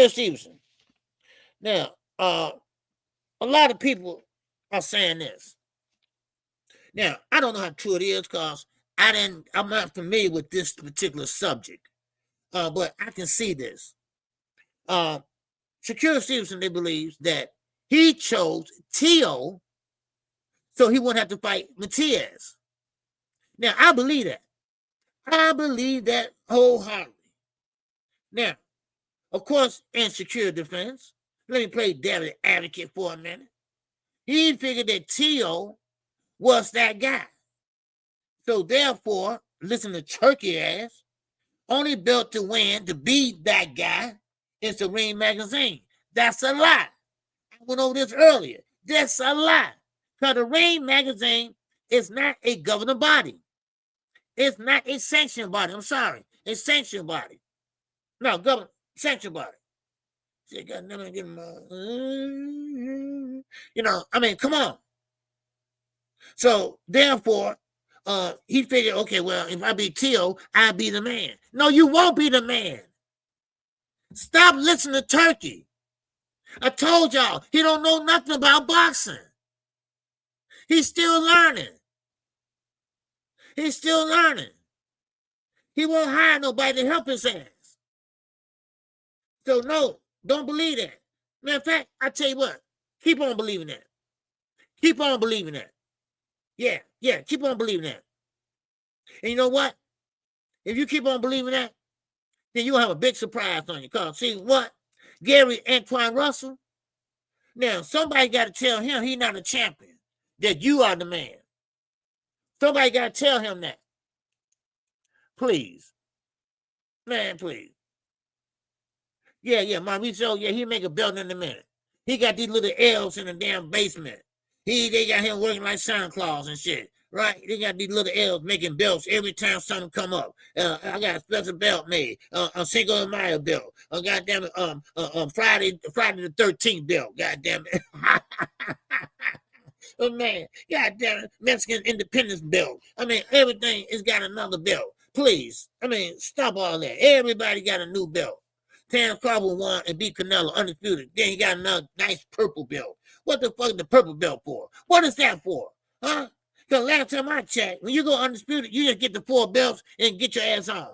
Stevenson. Now, a lot of people are saying this. Now, I don't know how true it is because I'm not familiar with this particular subject. But I can see this. Shakur Stevenson, they believes that he chose Tio so he wouldn't have to fight Matias. Now, I believe that. I believe that wholeheartedly. Now, of course, in Shakur defense, let me play devil advocate for a minute. He figured that Tio was that guy. So therefore, listen to Turkey ass, only built to win, to be that guy is the Ring magazine. That's a lie. I went over this earlier. That's a lie. Because the Ring magazine is not a governing body. It's not a sanctioned body. I'm sorry. A sanctioned body. No, government sanctioned body. See, God, never get my, I mean, come on. So therefore, he figured, okay, well, if I be Tio, I'll be the man. No, you won't be the man. Stop listening to Turkey. I told y'all, he don't know nothing about boxing. He's still learning. He's still learning. He won't hire nobody to help his ass. So no, don't believe that. Matter of fact, I tell you what, keep on believing that. Keep on believing that. Yeah, keep on believing that. And you know what? If you keep on believing that, then you'll have a big surprise on you. Because see what? Gary Antoine Russell, now somebody got to tell him he's not a champion, that you are the man. Somebody got to tell him that. Please. Man, please. Yeah, Mauricio, yeah, he'll make a belt in a minute. He got these little elves in the damn basement. They got him working like Santa Claus and shit, right? They got these little elves making belts every time something come up. I got a special belt made, a Cinco de Mayo belt, goddamn it, Friday the 13th belt, goddamn it. Oh man, goddamn it, Mexican independence belt. I mean, everything has got another belt. Please, I mean, stop all that. Everybody got a new belt. Terrence Crawford won and beat Canelo undisputed. Then he got another nice purple belt. What the fuck is the purple belt for? What is that for? Huh? Because last time I checked, when you go undisputed, you just get the 4 belts and get your ass on.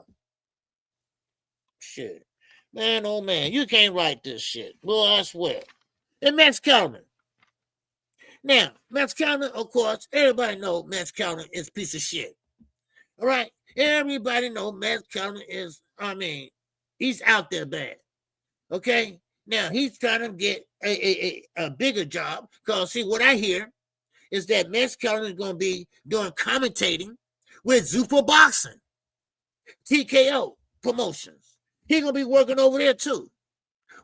Shit. Man, oh man, you can't write this shit. Boy, I swear. And Max Kellerman. Now, Max Kellerman, of course, everybody knows Max Kellerman is a piece of shit. All right? Everybody knows Max Kellerman is, he's out there bad. Okay? Now, he's trying to get a bigger job because, see, what I hear is that Max Kellerman is going to be doing commentating with Zuffa Boxing, TKO Promotions. He's going to be working over there, too.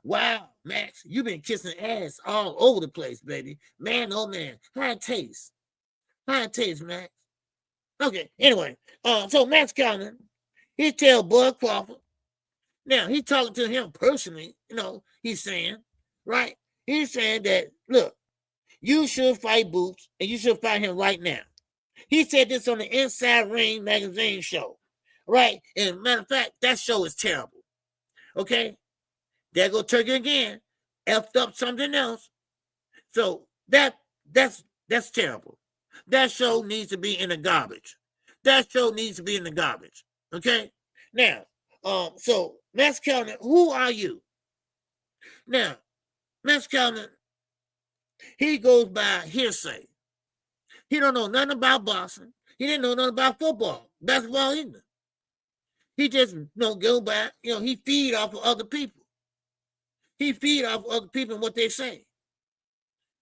Wow, Max, you've been kissing ass all over the place, baby. Man, oh, man. How it tastes? How it tastes, Max? Okay, anyway. So Max Kellerman, he tell Bud Crawford. Now, he's talking to him personally, he's saying, right? He's saying that, look, you should fight Boots, and you should fight him right now. He said this on the Inside Ring magazine show, right? And matter of fact, that show is terrible, okay? There go Turkey again, effed up something else. So that's terrible. That show needs to be in the garbage. That show needs to be in the garbage. Okay? Now, so Max Kellerman, who are you? Now, Max Kellerman, he goes by hearsay. He don't know nothing about boxing. He didn't know nothing about football, basketball either. He just go by, he feed off of other people. He feed off of other people and what they say.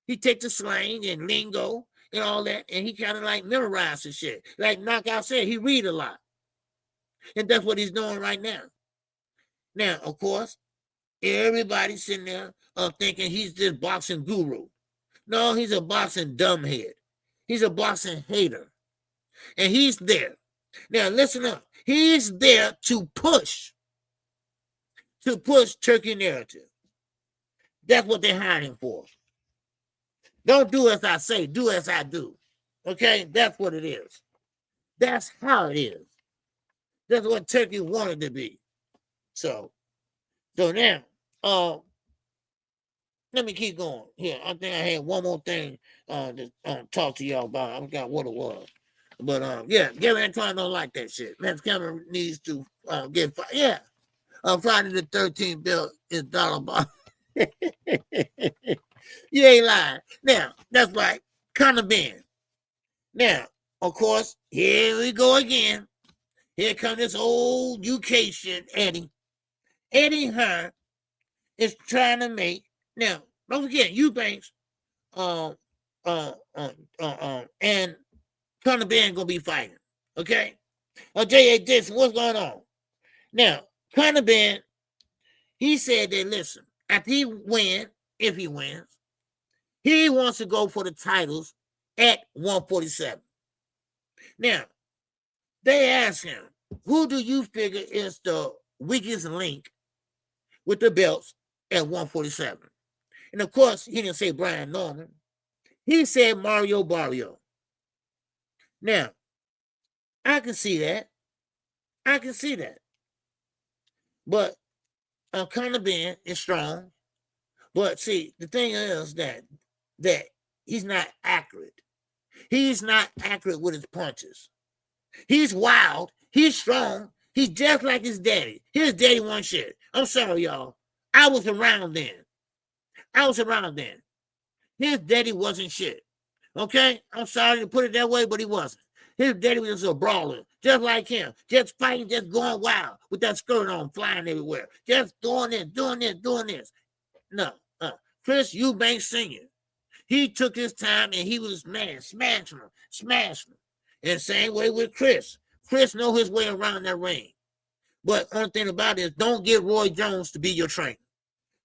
He take the slang and lingo and all that, and he kind of like memorizes shit. Like Knockout said, he read a lot. And that's what he's doing right now. Now, of course, everybody's sitting there thinking he's this boxing guru. No, he's a boxing dumbhead. He's a boxing hater. And he's there. Now, listen up. He's there to push Turkey narrative. That's what they're hiring for. Don't do as I say, do as I do. Okay? That's what it is. That's how it is. That's what Turkey wanted to be. So now, let me keep going. Here, I think I had one more thing to talk to y'all about. I forgot what it was. But yeah, Gary Antoine don't like that shit. Max Cameron needs to get fired. Yeah. Friday the 13th bill is dollar bar. You ain't lying. Now, that's right. Conor Ben. Now, of course, here we go again. Here comes this old UK shit, Eddie. Eddie Hearn is trying to make. Now, don't forget, Eubanks and Conor Ben gonna be fighting. Okay? J.A. Dixon, what's going on? Now, Conor Ben, he said that, listen, after he wins, if he wins, he wants to go for the titles at 147. Now, they asked him, who do you figure is the weakest link with the belts at 147? And of course, he didn't say Brian Norman. He said Mario Barrio. Now, I can see that. I can see that. But Conor Ben is strong. But see, the thing is that he's not accurate. He's not accurate with his punches. He's wild. He's strong. He's just like his daddy. His daddy won shit. I'm sorry, y'all. I was around then. His daddy wasn't shit. Okay? I'm sorry to put it that way, but he wasn't. His daddy was a brawler, just like him. Just fighting, just going wild with that skirt on, flying everywhere. Just doing this. No. Chris Eubanks Sr., he took his time and he was, smashing him. And same way with Chris. Chris know his way around that ring. But only thing about it is don't get Roy Jones to be your trainer.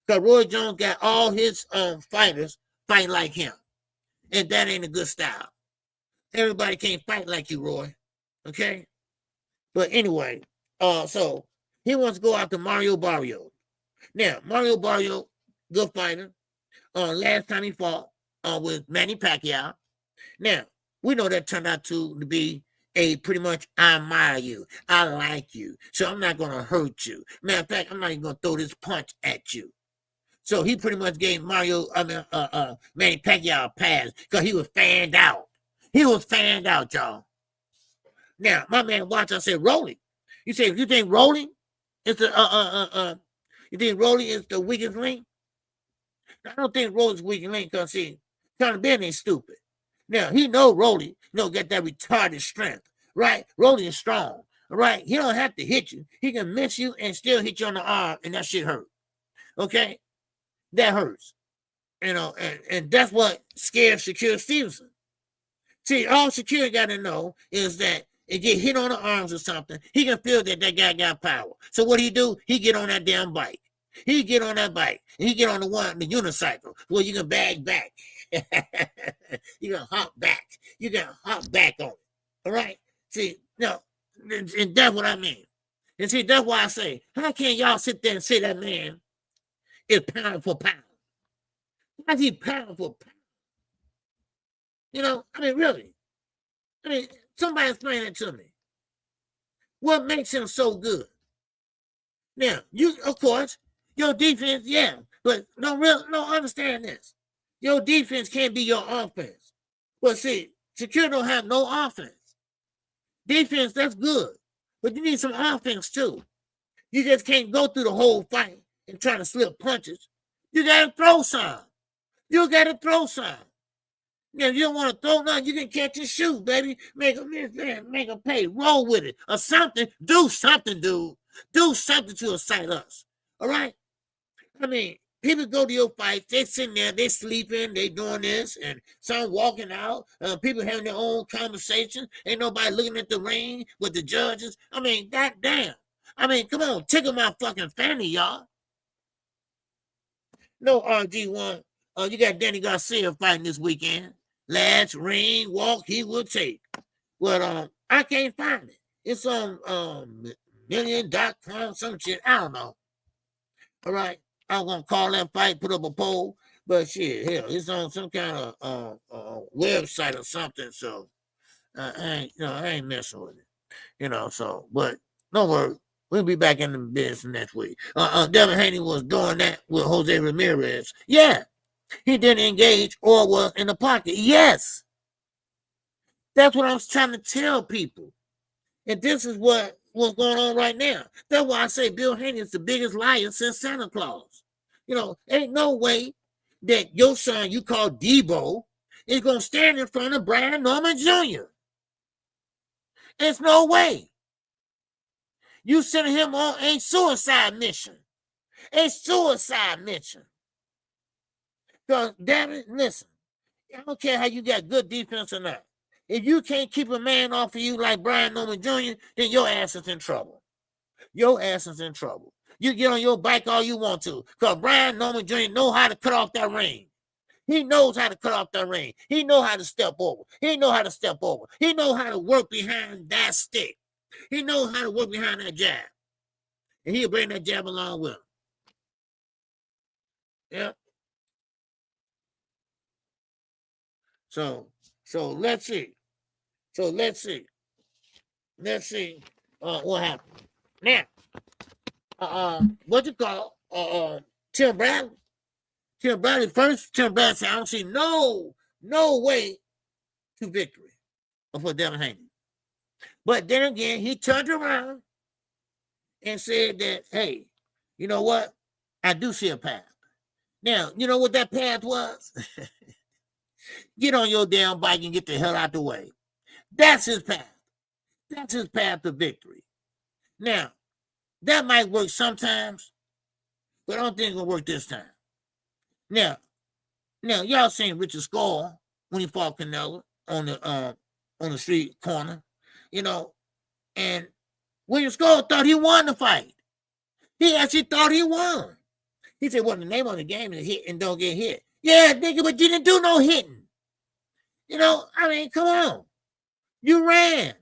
Because Roy Jones got all his fighters fighting like him. And that ain't a good style. Everybody can't fight like you, Roy. Okay? But anyway, so he wants to go after Mario Barrio. Now, Mario Barrio, good fighter. Last time he fought with Manny Pacquiao. Now, we know that turned out to be a pretty much, I admire you. I like you. So I'm not going to hurt you. Matter of fact, I'm not even going to throw this punch at you. So he pretty much gave Manny Pacquiao a pass because he was fanned out. Y'all. Now, my man watched, I said, Rolling. You say, you think Rolling is the weakest link? I don't think Rolling's weak link because see, Conor Ben ain't stupid. Now, he know Rolling, got that retarded strength, right? Rolling is strong, right? He don't have to hit you. He can miss you and still hit you on the arm, and that shit hurt. Okay? That hurts. And that's what scares Shakur Stevenson. See, all Shakur got to know is that if you get hit on the arms or something, he can feel that guy got power. So what he do? He get on that damn bike. He get on that bike. And he get on the unicycle where you can bag back. You can hop back. You can hop back on it. All right? See, and that's what I mean. And see, that's why I say, how can y'all sit there and say that man is pound for pound? How's he pound for pound? Really. Somebody explain it to me. What makes him so good? Now, of course, your defense, yeah, but don't understand this. Your defense can't be your offense. Well, see, Shakur don't have no offense. Defense, that's good. But you need some offense too. You just can't go through the whole fight and try to slip punches. You got to throw some. You got to throw some. Now, if you don't want to throw nothing, you can catch and shoot, baby. Make a pay. Roll with it or something. Do something, dude. Do something to excite us. All right? I mean, people go to your fights. They sitting there. They sleeping. They doing this. And some walking out. People having their own conversation. Ain't nobody looking at the ring with the judges. I mean, goddamn. I mean, come on. Tickle my fucking fanny, y'all. No RG1. You got Danny Garcia fighting this weekend. Last ring walk he will take. Well, I can't find it. It's on million.com, some shit. I don't know. All right. I'm gonna call that fight, put up a poll, but shit, hell, it's on some kind of website or something. So I ain't messing with it. So but no worry. We'll be back in the business next week. Devin Haney was doing that with Jose Ramirez. Yeah. He didn't engage or was in the pocket. Yes. That's what I was trying to tell people. And this is what's going on right now. That's why I say Bill Haney is the biggest liar since Santa Claus. Ain't no way that your son you call Debo is going to stand in front of Brian Norman Jr. There's no way. You sending him on a suicide mission. A suicide mission. Because, damn it, listen, I don't care how you got good defense or not. If you can't keep a man off of you like Brian Norman Jr., then your ass is in trouble. Your ass is in trouble. You get on your bike all you want to, because Brian Norman Jr. know how to cut off that ring. He knows how to cut off that ring. He know how to step over. He know how to step over. He know how to work behind that stick. He knows how to work behind that jab. And he'll bring that jab along with him. Yeah. So let's see. Let's see what happened. Now, what you call Tim Bradley? Tim Bradley said, I don't see no way to victory for Devin Haney. But then again, he turned around and said that, hey, you know what? I do see a path. Now, you know what that path was? Get on your damn bike and get the hell out the way. That's his path. That's his path to victory. Now, that might work sometimes, but I don't think it'll work this time. Now, y'all seen Richard Score when he fought Canelo on the street corner, and William Score thought he won the fight. He actually thought he won. He said, well, the name of the game is hit and don't get hit. Yeah, nigga, but you didn't do no hitting. I mean, come on. You ran.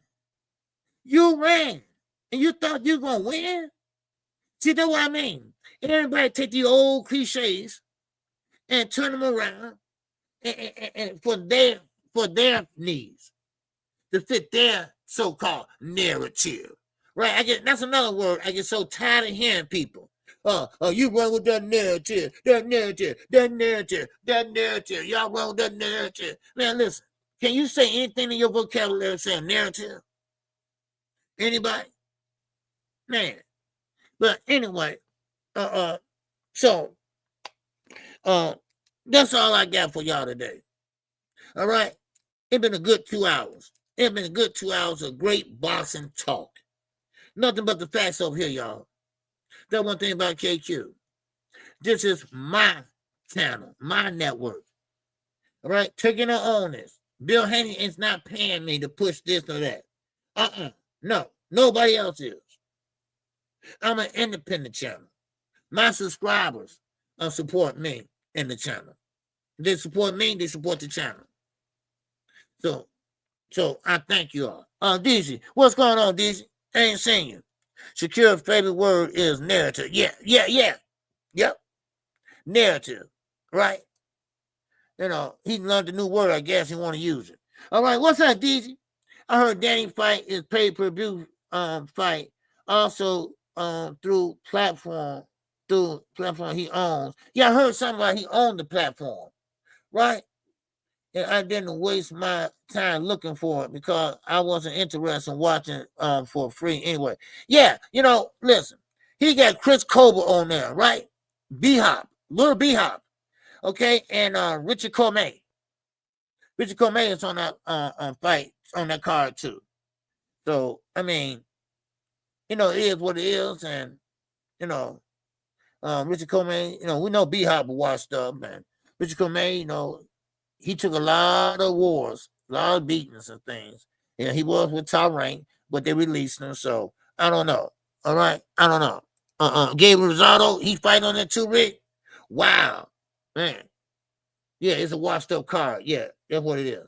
And you thought you were going to win? See, that's what I mean. And everybody take these old cliches and turn them around and for their needs, to fit their so-called narrative. Right? That's another word. I get so tired of hearing people. You run with that narrative. Y'all run with that narrative. Man, listen, can you say anything in your vocabulary saying narrative? Anybody? Man. But anyway, so that's all I got for y'all today. All right? It's been a good 2 hours. It's been a good 2 hours of great boxing talk. Nothing but the facts over here, y'all. That one thing about KQ. This is my channel, my network. All right? Turki don't own this. Bill Haney is not paying me to push this or that. No. Nobody else is. I'm an independent channel. My subscribers support me in the channel. They support me, they support the channel. So I thank you all. DZ, what's going on, DZ? I ain't seen you. Shakira's favorite word is narrative. Yeah. Yep. Narrative. Right? He learned a new word. I guess he want to use it. All right, what's up, DZ? I heard Danny fight is pay-per-view fight. Also through platform he owns. Yeah, I heard something about he owned the platform. Right? and I didn't waste my time looking for it because I wasn't interested in watching for free anyway. Yeah, listen, he got Chris Colbert on there, right? B-Hop, little B-Hop, okay, and Richard Cormay. Richard Cormay is on that fight on that card too. So I mean, it is what it is, and Richard Cormay, we know B-Hop will watch stuff, man. Richard Cormay, he took a lot of wars, a lot of beatings and things. Yeah, he was with top rank, but they released him, so I don't know. All right, I don't know. Gabriel Rosado, he fight on that too, Rick. Wow, man. Yeah, it's a washed up card. Yeah, that's what it is.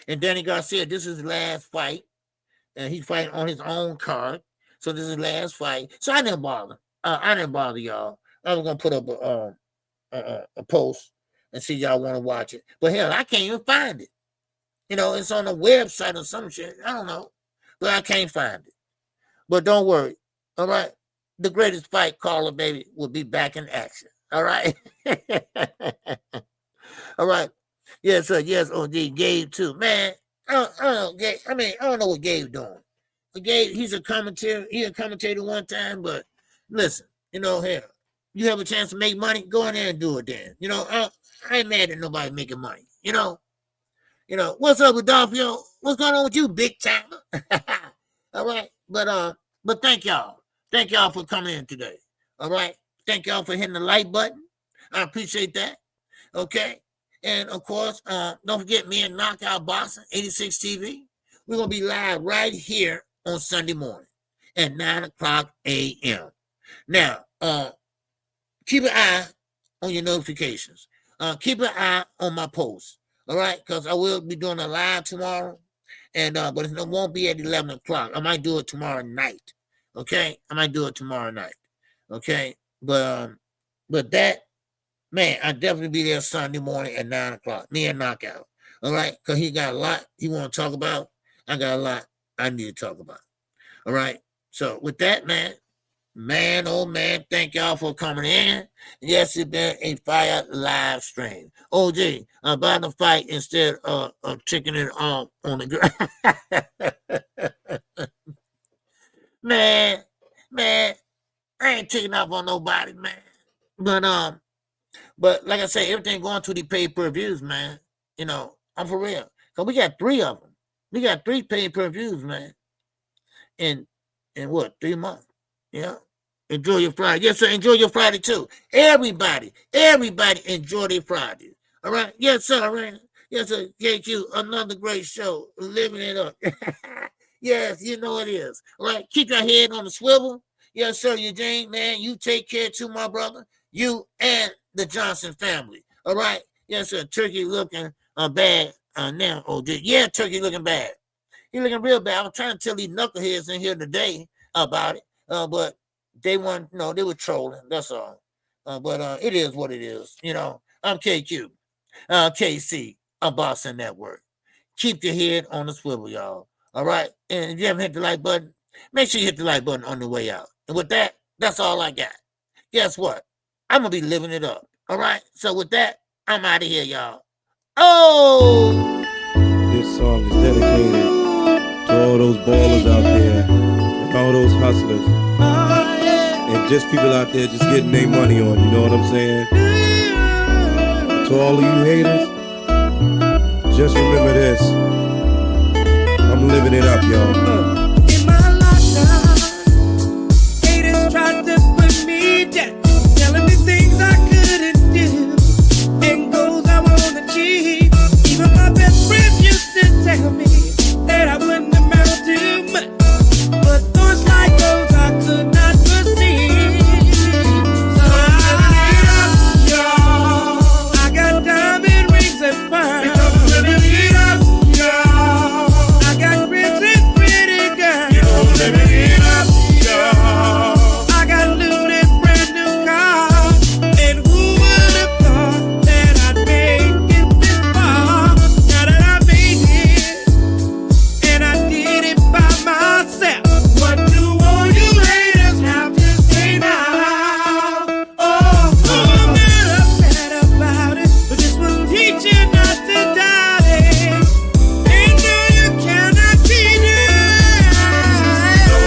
And Danny Garcia, this is his last fight, and he's fighting on his own card. So this is his last fight. So I didn't bother. I didn't bother y'all. I was gonna put up a post and see y'all want to watch it, but hell, I can't even find it. It's on a website or some shit. I don't know, but I can't find it. But don't worry. All right, the greatest fight caller, baby, will be back in action. All right. All right. Yes, sir. Yes, OG. Gabe too, man. I don't know, Gabe. I mean, I don't know what Gabe doing. Gabe, he's a commentator. He a commentator one time, but listen, here, you have a chance to make money, go in there and do it then. I ain't mad at nobody making money. What's up, Adolfo? What's going on with you, big timer? All right. But thank y'all. Thank y'all for coming in today. All right. Thank y'all for hitting the like button. I appreciate that. Okay. And of course, don't forget me and Knockout Boxing 86 TV. We're gonna be live right here on Sunday morning at 9:00 a.m. Now, keep an eye on your notifications. Keep an eye on my posts. All right, because I will be doing a live tomorrow, and but it won't be at 11 o'clock. I might do it tomorrow night. Okay, I might do it tomorrow night. Okay, but that, man, I definitely be there Sunday morning at 9 o'clock. Me and Knockout. All right, because he got a lot he want to talk about. I got a lot I need to talk about. All right. So with that, man, oh man, thank y'all for coming in. Yes, it's been a fire live stream. OG, I'm about to fight instead of chicken it off on the ground. man, I ain't taking off on nobody, man. But like I say, everything going to the pay-per-views, man. I'm for real. Cause we got 3 of them. We got 3 pay-per-views, man. In what, 3 months? Yeah. Enjoy your Friday. Yes, sir. Enjoy your Friday too. Everybody enjoy their Friday. All right. Yes, sir. All right. Yes, sir. KQ, another great show. Living it up. Yes, you know it is. All right. Keep your head on the swivel. Yes, sir. Eugene, man, you take care too, my brother. You and the Johnson family. All right. Yes, sir. Turkey looking bad now. Oh, yeah, Turkey looking bad. He looking real bad. I was trying to tell these knuckleheads in here today about it, but they weren't. They were trolling. That's all. But it is what it is. I'm KQ, KC, Boxing Network. Keep your head on the swivel, y'all. All right. And if you haven't hit the like button, make sure you hit the like button on the way out. And with that, that's all I got. Guess what? I'm gonna be living it up. All right. So with that, I'm out of here, y'all. Oh, this song is dedicated to all those ballers out there and all those hustlers and just people out there just getting their money on. You know what I'm saying? To all of you haters, just remember this: I'm living it up, y'all.